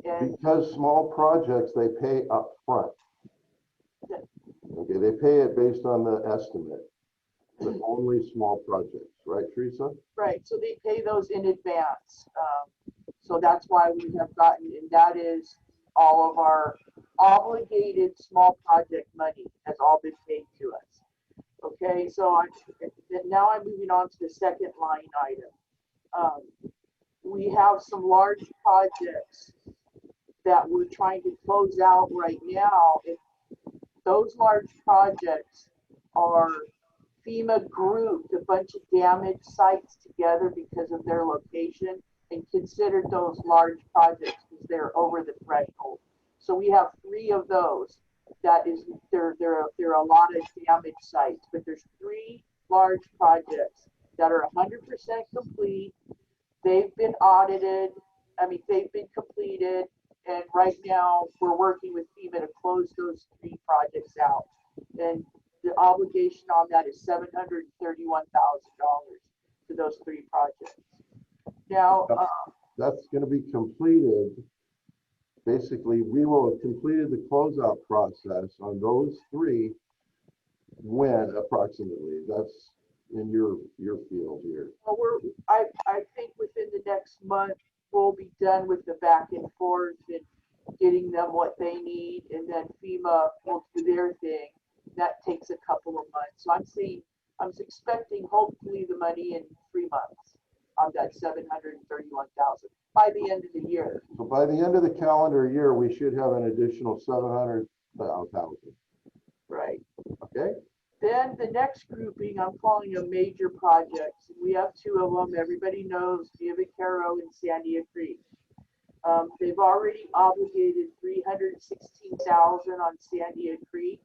And Because small projects, they pay up front. Okay, they pay it based on the estimate, but only small projects, right, Teresa? right, so they pay those in advance. So that's why we have gotten, and that is all of our obligated small project money has all been paid to us. Okay, so now I'm moving on to the second line item. We have some large projects that we're trying to close out right now. And those large projects are FEMA grouped a bunch of damaged sites together because of their location and considered those large projects because they're over the threshold. So we have 3 of those. That is, there are a lot of damaged sites, but there's 3 large projects that are 100% complete. They've been audited. I mean, they've been completed. And right now we're working with FEMA to close those 3 projects out. And the obligation on that is $731,000 for those 3 projects. Now, That's going to be completed. Basically, we will have completed the closeout process on those 3 when approximately? That's in your field here. well, I think within the next month, we'll be done with the back and forth and getting them what they need, and then FEMA will do their thing. That takes a couple of months. So I'm expecting hopefully the money in 3 months on that 731,000 by the end of the year. So by the end of the calendar year, we should have an additional 700,000. Right. Okay? Then the next grouping, I'm calling them major projects. We have 2 of them. Everybody knows Via Vaquero and Sandia Creek. They've already obligated $316,000 on Sandia Creek.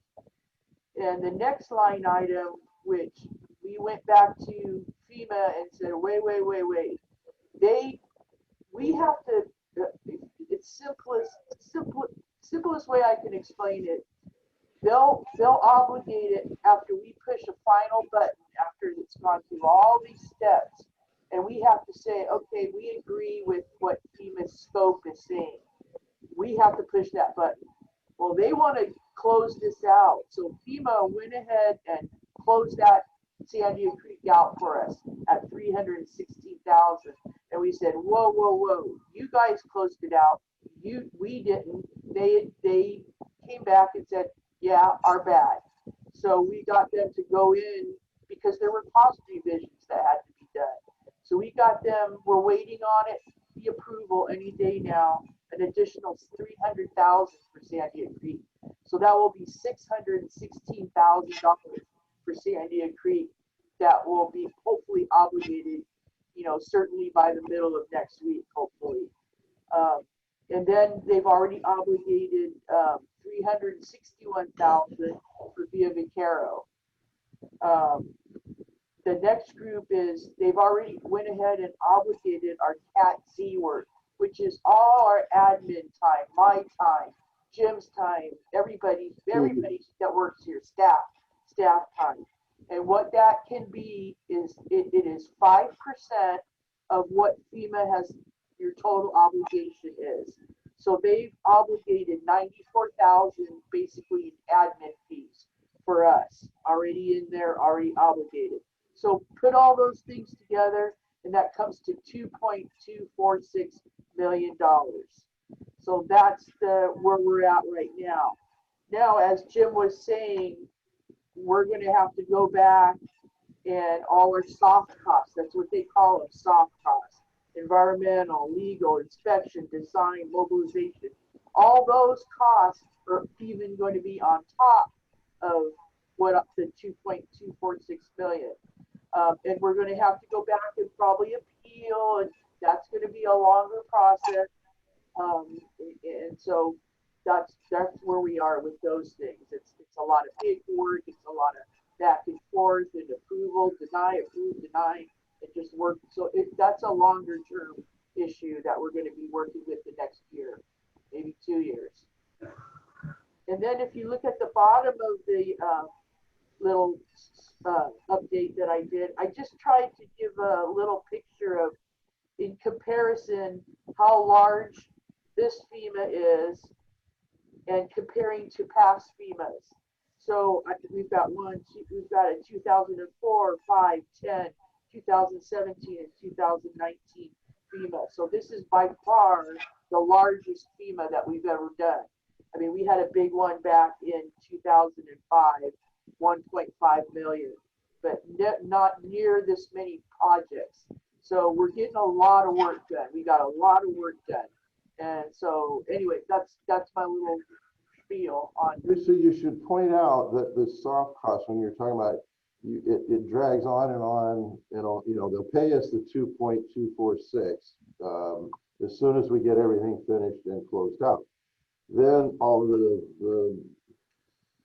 And the next line item, which we went back to FEMA and said, wait. We have to, it's simplest way I can explain it. They'll obligate it after we push a final button, after it's gone through all these steps. And we have to say, okay, we agree with what FEMA's scope is saying. We have to push that button. Well, they want to close this out. So FEMA went ahead and closed that Sandia Creek out for us at $316,000. And we said, whoa. You guys closed it out. We didn't. They came back and said, yeah, our bad. So we got them to go in because there were cost revisions that had to be done. So we got them, we're waiting on it, the approval any day now, an additional $300,000 for Sandia Creek. So that will be $616,000 for Sandia Creek that will be hopefully obligated, certainly by the middle of next week, hopefully. And then they've already obligated $361,000 for Via Vaquero. The next group is they've already went ahead and obligated our CAT-Z work, which is all our admin time, my time, Jim's time, everybody that works here, staff time. And what that can be is it is 5% of what FEMA has, your total obligation is. So they've obligated $94,000 basically in admin fees for us, already in there, already obligated. So put all those things together, and that comes to $2.246 million. So that's where we're at right now. Now, as Jim was saying, we're going to have to go back and all our soft costs. That's what they call them, soft costs. Environmental, legal, inspection, design, mobilization. All those costs are even going to be on top of what up to 2.246 million. And we're going to have to go back and probably appeal, and that's going to be a longer process. And so that's where we are with those things. It's a lot of paperwork. It's a lot of back and forth and approval, deny, approve, deny. It just works. So that's a longer term issue that we're going to be working with the next year, maybe 2 years. And then if you look at the bottom of the little update that I did, I just tried to give a little picture of, in comparison, how large this FEMA is and comparing to past FEMAs. So we've got a 2004, 5, 10, 2017, and 2019 FEMA. So this is by far the largest FEMA that we've ever done. I mean, we had a big one back in 2005, 1.5 million, but not near this many projects. So we're getting a lot of work done. We got a lot of work done. And so anyway, that's my little spiel on. So you should point out that the soft cost, when you're talking about, it drags on and on, they'll pay us the 2.246 as soon as we get everything finished and closed out. Then all the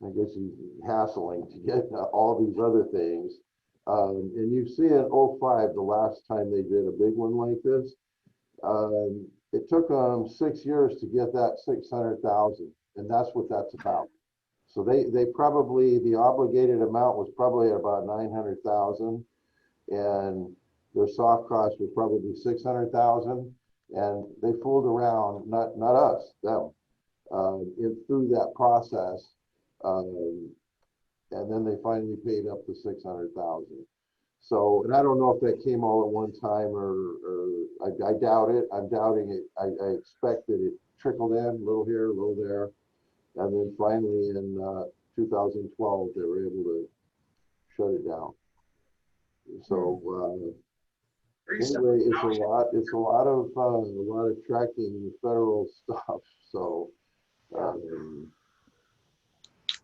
I guess he's hassling to get all these other things. And you see in 05, the last time they did a big one like this, it took them 6 years to get that 600,000, and that's what that's about. So they probably, the obligated amount was probably about 900,000, and their soft cost was probably 600,000, and they fooled around, not us, them, through that process. And then they finally paid up to 600,000. So, and I don't know if that came all at one time or I doubt it. I'm doubting it. I expect that it trickled in a little here, a little there. And then finally in 2012, they were able to shut it down. So, anyway, it's a lot of tracking federal stuff. So,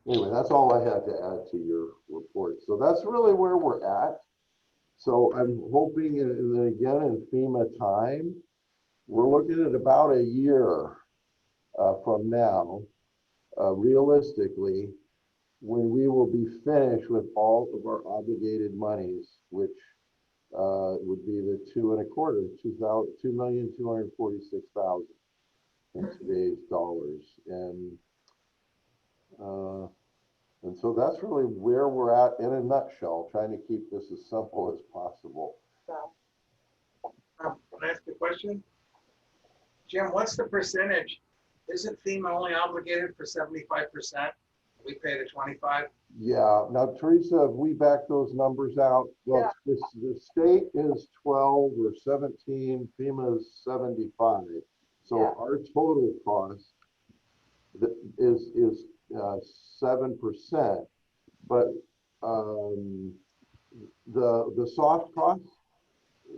anyway, that's all I had to add to your report. So that's really where we're at. So I'm hoping, and then again in FEMA time, we're looking at about a year from now, realistically, when we will be finished with all of our obligated monies, which would be the 2,246,000 in today's dollars. And so that's really where we're at in a nutshell, trying to keep this as simple as possible. Can I ask a question? Jim, what's the percentage? Isn't FEMA only obligated for 75%? We pay the 25? Yeah. Now, Teresa, if we back those numbers out, well, the state is 12 or 17, FEMA is 75. So our total cost is 7%, but the soft costs,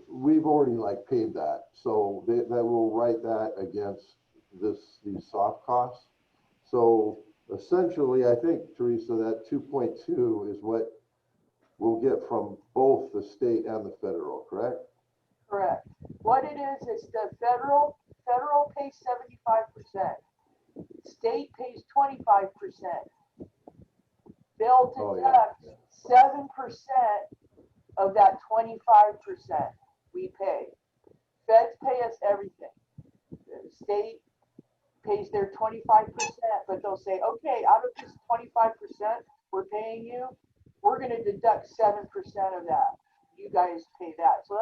we've already paid that, so that will write that against these soft costs. So essentially, I think, Teresa, that 2.2 is what we'll get from both the state and the federal, correct? Correct. What it is the federal pays 75%. State pays 25%. They'll deduct 7% of that 25% we pay. Feds pay us everything. The state pays their 25%, but they'll say, okay, out of this 25% we're paying you, we're going to deduct 7% of that. You guys pay that. So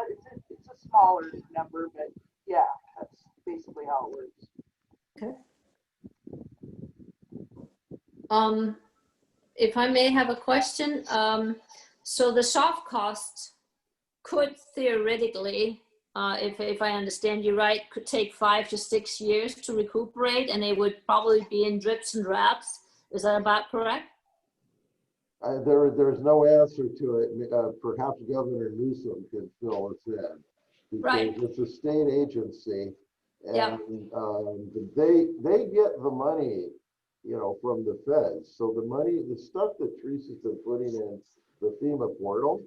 it's a smaller number, but yeah, that's basically how it works. Okay. If I may have a question, so the soft costs could theoretically, if I understand you right, could take 5 to 6 years to recuperate, and they would probably be in drips and drabs. Is that about correct? There's no answer to it. Perhaps Governor Newsom can fill us in. Right. Because it's a state agency Yeah. and they get the money, you know, from the feds. So the money, the stuff that Teresa's been putting in the FEMA portal,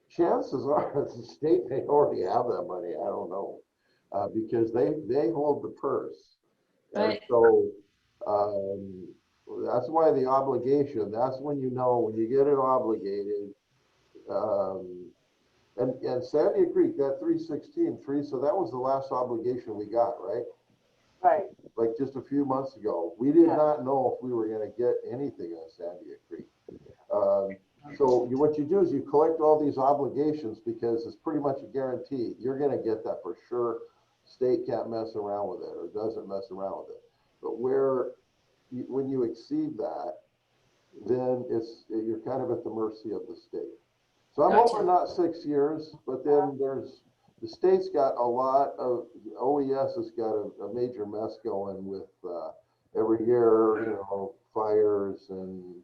chances are the state may already have that money. I don't know. Because they hold the purse. Right. And so that's why the obligation, that's when you know, when you get it obligated. And Sandy Creek, that 316, so that was the last obligation we got, right? Right. Like just a few months ago. We did Yeah. not know if we were gonna get anything on Sandy Creek. So what you do is you collect all these obligations because it's pretty much a guarantee. You're gonna get that for sure. State can't mess around with it or doesn't mess around with it. But when you exceed that, then you're kind of at the mercy of the state. So I'm Gotcha. hoping not 6 years, but then the state's got a lot of, OES has got a major mess going with every year, you know, fires and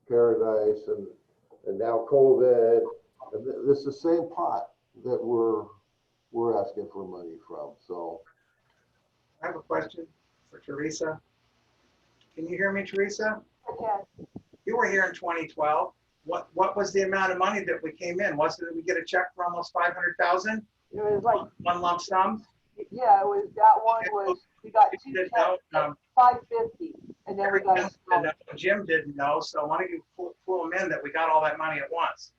Paradise and now COVID. And this is the same pot that we're asking for money from, so. I have a question for Teresa. Can you hear me, Teresa? Yeah. You were here in 2012. What was the amount of money that we came in? Was it that we get a check for almost 500,000? It was like, One lump sum? yeah, it was, that one was, we got two Didn't checks, know, 550, and then we got a and Jim didn't know, so why don't you pull him in that we got all that money at once?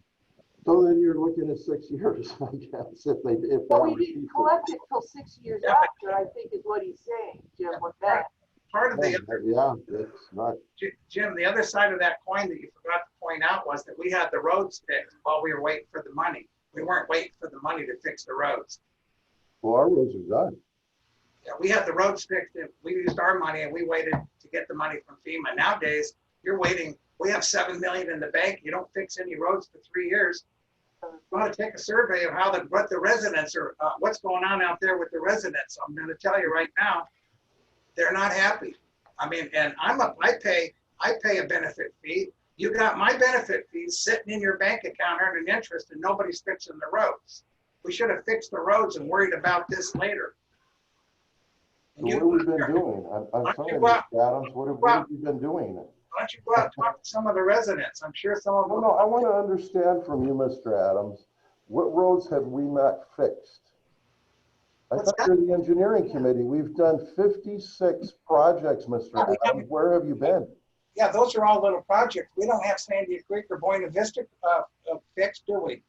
So then you're looking at 6 years, I guess, if they. But we didn't collect it till 6 years Yeah. after, I think is what he's saying, Jim, with that. Part of the, Yeah, it's not. Jim, the other side of that coin that you forgot to point out was that we had the roads fixed while we were waiting for the money. We weren't waiting for the money to fix the roads. Well, our roads are done. Yeah, we had the roads fixed and we used our money and we waited to get the money from FEMA. Nowadays, you're waiting, we have 7 million in the bank. You don't fix any roads for 3 years. You want to take a survey of what the residents are, what's going on out there with the residents. I'm going to tell you right now, they're not happy. I mean, and I pay a benefit fee. You got my benefit fees sitting in your bank account earning interest and nobody's fixing the roads. We should have fixed the roads and worried about this later. So what have we been doing? I'm sorry, Mr. Adams, what have you been doing? Why don't you go out and talk to some of the residents? I'm sure some of them. No, I want to understand from you, Mr. Adams, what roads have we not fixed? I thought you're the engineering committee. We've done 56 projects, Mr. Adams. Where have you been? Yeah, those are all little projects. We don't have Sandia Creek or Buena Vista fixed, do we?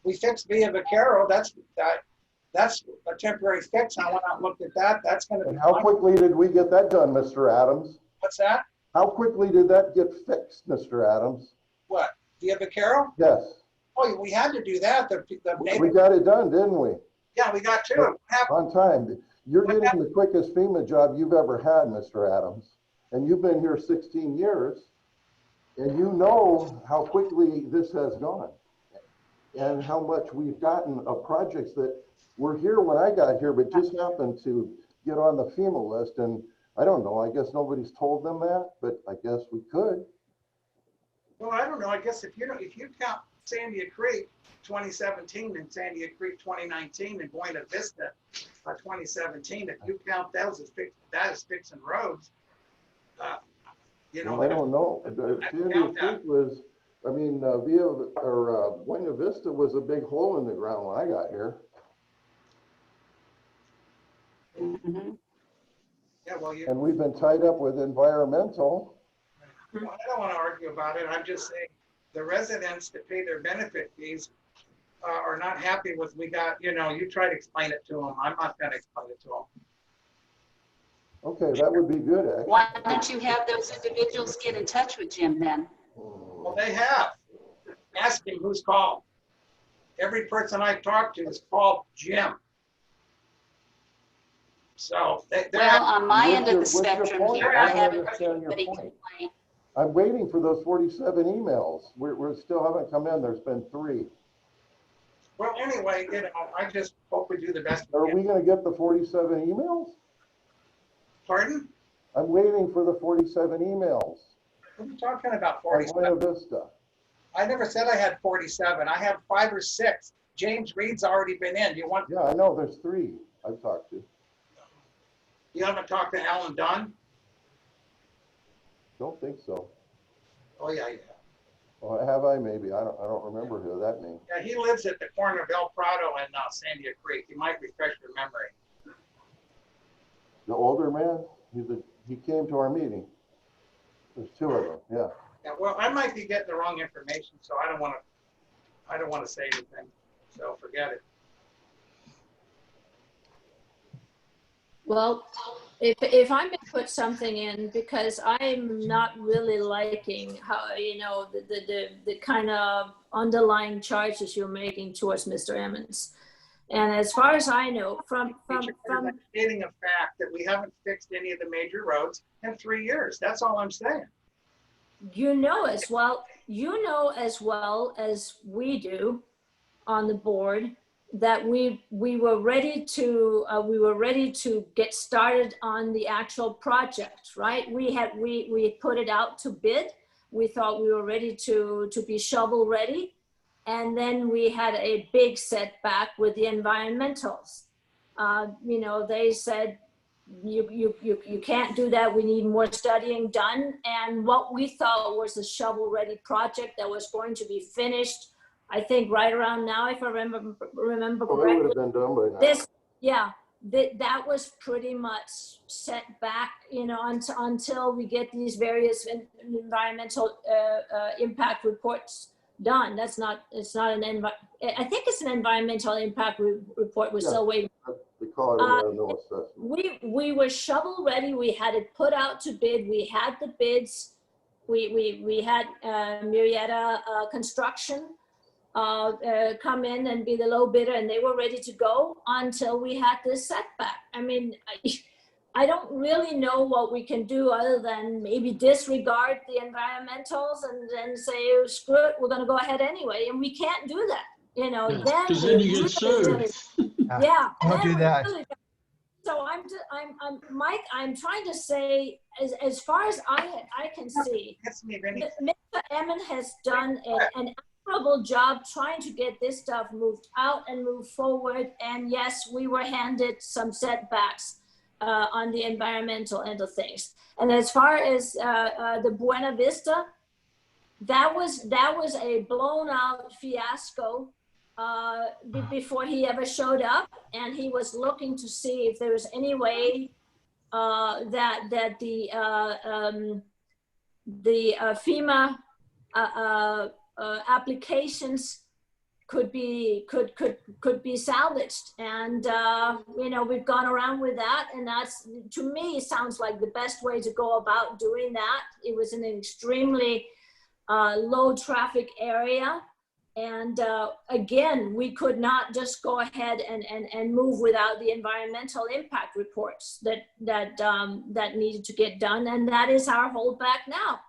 We fixed Via Vaquero. That's a temporary fix. I went out and looked at that. That's going to be. And how quickly did we get that done, Mr. Adams? What's that? How quickly did that get fixed, Mr. Adams? What? Via Vaquero? Yes. Oh, we had to do that. We got it done, didn't we? Yeah, we got two. On time. You're getting the quickest FEMA job you've ever had, Mr. Adams. And you've been here 16 years. And you know how quickly this has gone. And how much we've gotten of projects that were here when I got here, but just happened to get on the FEMA list. And I don't know, I guess nobody's told them that, but I guess we could. Well, I don't know. I guess if you count Sandia Creek 2017 and Sandia Creek 2019 and Buena Vista 2017, if you count those as fixing roads, you know. Well, I don't know. Sandia Creek was, I mean, Buena Vista was a big hole in the ground when I got here. Mm-hmm. Yeah, well, and we've been tied up with environmental. Well, I don't want to argue about it. I'm just saying the residents that pay their benefit fees are not happy with, you try to explain it to them. I'm not going to explain it to them. Okay, that would be good, actually. Why don't you have those individuals get in touch with Jim then? Well, they have. Ask him who's called. Every person I talked to is called Jim. So well, on my end of the spectrum here, I haven't heard anybody complain. I'm waiting for those 47 emails. We still haven't come in. There's been 3. Well, anyway, I just hope we do the best. Are we going to get the 47 emails? Pardon? I'm waiting for the 47 emails. What are you talking about, 47? Buena Vista. I never said I had 47. I have 5 or 6. James Reed's already been in. Do you want, Yeah, I know, there's 3 I've talked to. you haven't talked to Alan Dunn? Don't think so. Oh, yeah, yeah. Or have I? Maybe. I don't remember who that name. Yeah, he lives at the corner of El Prado and Sandia Creek. You might refresh your memory. The older man? He came to our meeting. There's 2 of them, yeah. Yeah, well, I might be getting the wrong information, so I don't want to say anything. So forget it. Well, if I may put something in, because I'm not really liking how, you know, the kind of underlying charges you're making towards Mr. Emmons. And as far as I know, from Stating a fact that we haven't fixed any of the major roads in 3 years. That's all I'm saying. you know as well as we do on the board that we were ready to get started on the actual project, right? We put it out to bid. We thought we were ready to be shovel ready. And then we had a big setback with the environmentals. You know, they said, you can't do that. We need more studying done. And what we thought was a shovel ready project that was going to be finished, I think right around now, if I remember Oh, it would have been done by now. That was pretty much set back, you know, until we get these various environmental impact reports done. It's not I think it's an environmental impact report. We're still waiting. They call it environmental assessment. We were shovel ready. We had it put out to bid. We had the bids. We had Murrieta Construction come in and be the low bidder, and they were ready to go until we had this setback. I mean, I don't really know what we can do other than maybe disregard the environmentals and then say, oh, screw it, we're gonna go ahead anyway. And we can't do that, you know. Yeah, 'cause then you get sued. Yeah. Don't do that. So Mike, I'm trying to say, as far as I can see, Mr. Emmons has done an admirable job trying to get this stuff moved out and move forward. And yes, we were handed some setbacks on the environmental end of things. And as far as the Buena Vista, that was a blown out fiasco before he ever showed up, and he was looking to see if there was any way that the FEMA applications could be salvaged. And you know, we've gone around with that, and that's, to me, sounds like the best way to go about doing that. It was in an extremely low traffic area. And again, we could not just go ahead and move without the environmental impact reports that needed to get done. And that is our holdback now.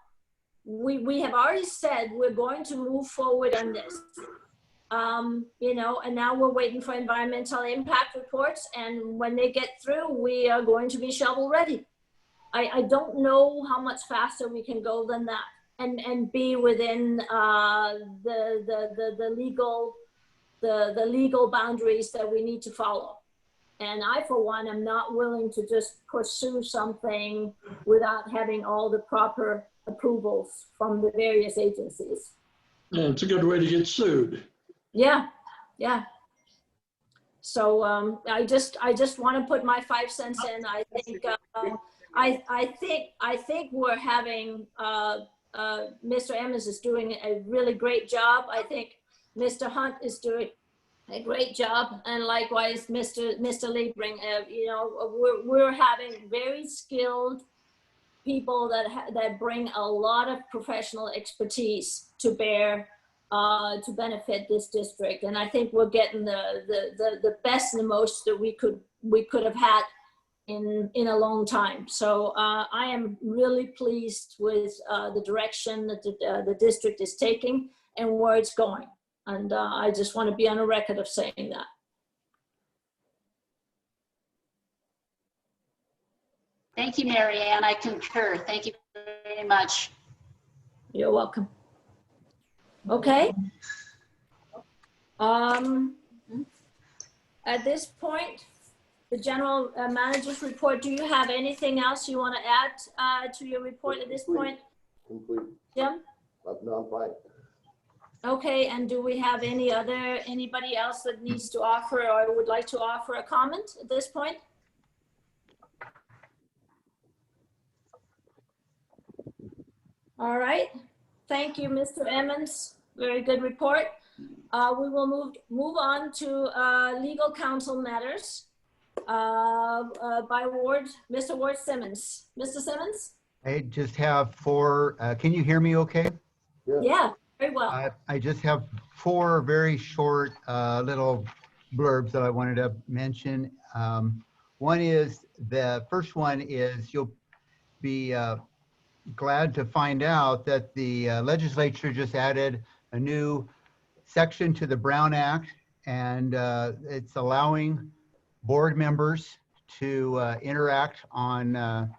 We have already said we're going to move forward on this. You know, and now we're waiting for environmental impact reports. And when they get through, we are going to be shovel ready. I don't know how much faster we can go than that. And be within the legal boundaries that we need to follow. And I, for one, am not willing to just pursue something without having all the proper approvals from the various agencies. Yeah, it's a good way to get sued. Yeah, yeah. So I just want to put my 5 cents in. I think we're having. Mr. Emmons is doing a really great job. I think Mr. Hunt is doing a great job, and likewise Mr. Liebring. You know, we're having very skilled people that bring a lot of professional expertise to bear to benefit this district. And I think we're getting the best and the most that we could have had in a long time. So I am really pleased with the direction that the district is taking and where it's going. And I just want to be on a record of saying that. Thank you, Mary Ann. I concur. Thank you very much. You're welcome. Okay. At this point, the general manager's report, do you have anything else you want to add to your report at this point? Complete. Jim? No, I'm fine. Okay, and do we have anybody else that needs to offer or would like to offer a comment at this point? All right, thank you, Mr. Emmons. Very good report. We will move on to legal counsel matters by Ward, Mr. Ward Simmons. Mr. Simmons? I just have four, can you hear me okay? Yeah, very well. I just have four very short little blurbs that I wanted to mention. One is, the first one is, you'll be glad to find out that the legislature just added a new section to the Brown Act, and it's allowing board members to interact on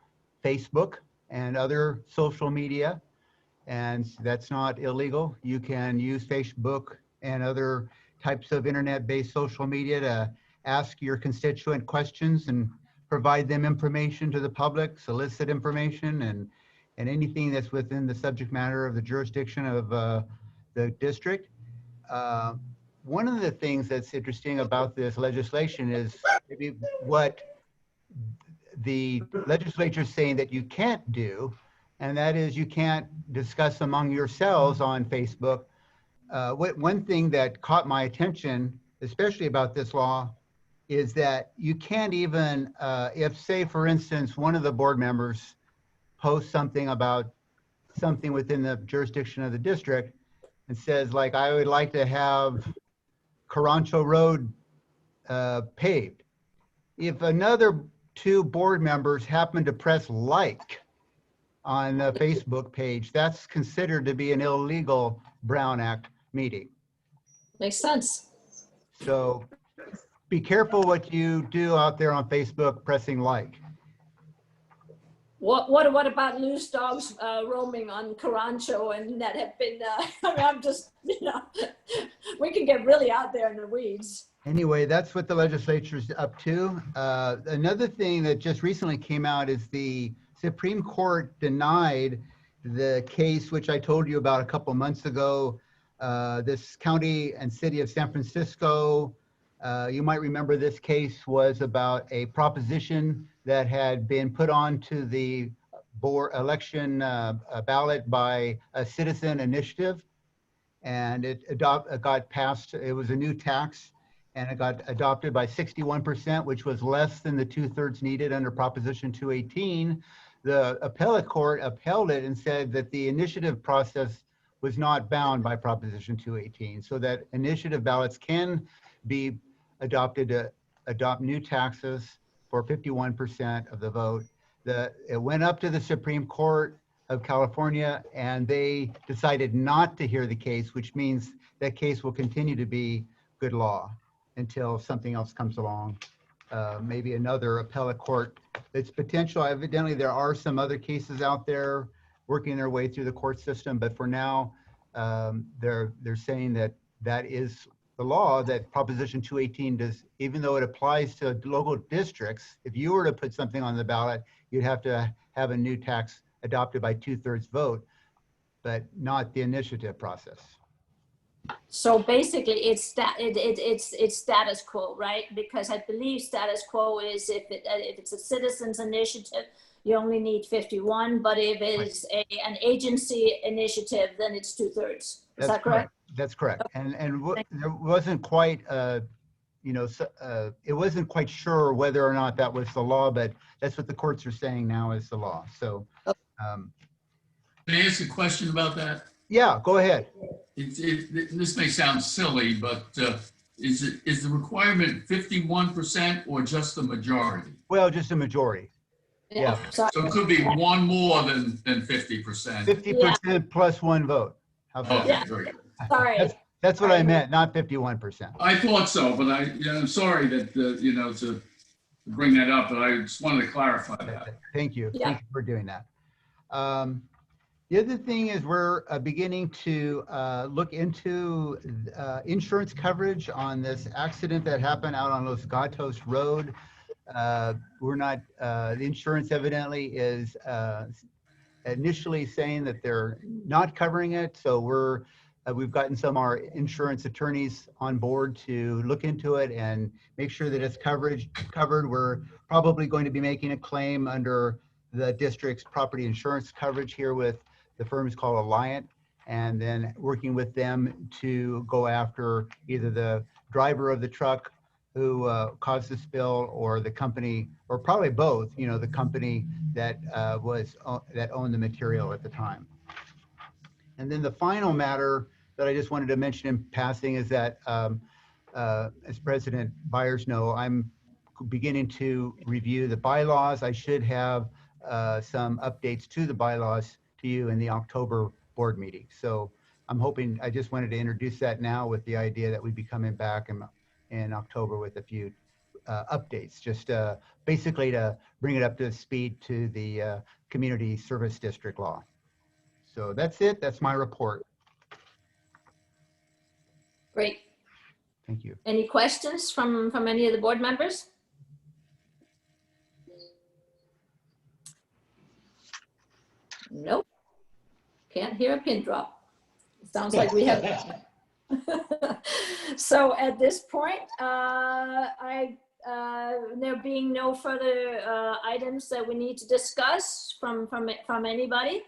Facebook and other social media, and that's not illegal. You can use Facebook and other types of internet-based social media to ask your constituent questions and provide them information to the public, solicit information, and anything that's within the subject matter of the jurisdiction of the district. One of the things that's interesting about this legislation is maybe what the legislature is saying that you can't do, and that is you can't discuss among yourselves on Facebook. One thing that caught my attention, especially about this law, is that you can't even, if say for instance, one of the board members posts something about something within the jurisdiction of the district and says like, I would like to have Carancho Road paved. If another two board members happen to press like on the Facebook page, that's considered to be an illegal Brown Act meeting. Makes sense. So be careful what you do out there on Facebook pressing like. What about loose dogs roaming on Carancho and that have been, I mean, I'm just, we can get really out there in the weeds. Anyway, that's what the legislature's up to. Another thing that just recently came out is the Supreme Court denied the case, which I told you about a couple months ago. This county and city of San Francisco, you might remember this case was about a proposition that had been put onto the board election ballot by a citizen initiative, and it got passed. It was a new tax, and it got adopted by 61%, which was less than the 2/3 needed under Proposition 218. The appellate court upheld it and said that the initiative process was not bound by Proposition 218, so that initiative ballots can be adopted to adopt new taxes for 51% of the vote. It went up to the Supreme Court of California, and they decided not to hear the case, which means that case will continue to be good law until something else comes along, maybe another appellate court. It's potential. Evidently, there are some other cases out there working their way through the court system, but for now, they're saying that that is the law, that Proposition 218 does, even though it applies to local districts, if you were to put something on the ballot, you'd have to have a new tax adopted by 2/3 vote, but not the initiative process. So basically, it's status quo, right? Because I believe status quo is if it's a citizens initiative, you only need 51, but if it's an agency initiative, then it's 2/3. Is that correct? That's correct. And there wasn't quite, it wasn't quite sure whether or not that was the law, but that's what the courts are saying now is the law. So, Can I ask a question about that? Yeah, go ahead. This may sound silly, but is the requirement 51% or just the majority? Well, just a majority. Yeah. So it could be one more than 50%. 50% plus one vote. How about that? Very good. Sorry. That's what I meant, not 51%. I thought so, but I'm sorry that, to bring that up, but I just wanted to clarify that. Thank you. Yeah. Thank you for doing that. The other thing is we're beginning to look into insurance coverage on this accident that happened out on Los Gatos Road. We're not, the insurance evidently is initially saying that they're not covering it. So we've gotten some of our insurance attorneys on board to look into it and make sure that it's covered. We're probably going to be making a claim under the district's property insurance coverage here with the firm is called Alliant, and then working with them to go after either the driver of the truck who caused the spill or the company, or probably both, you know, the company that that owned the material at the time. And then the final matter that I just wanted to mention in passing is that, as President Byers know, I'm beginning to review the bylaws. I should have some updates to the bylaws to you in the October board meeting. So I'm hoping, I just wanted to introduce that now with the idea that we'd be coming back in October with a few updates, just basically to bring it up to speed to the Community Service District law. So that's it. That's my report. Great. Thank you. Any questions from any of the board members? Nope. Can't hear a pin drop. Sounds like we have. So at this point, there being no further items that we need to discuss from anybody,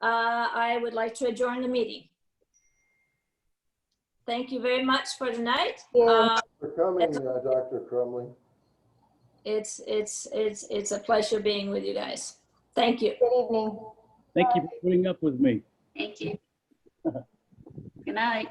I would like to adjourn the meeting. Thank you very much for tonight. For coming, Dr. Crumley. It's a pleasure being with you guys. Thank you. Good evening. Thank you for putting up with me. Thank you. Good night.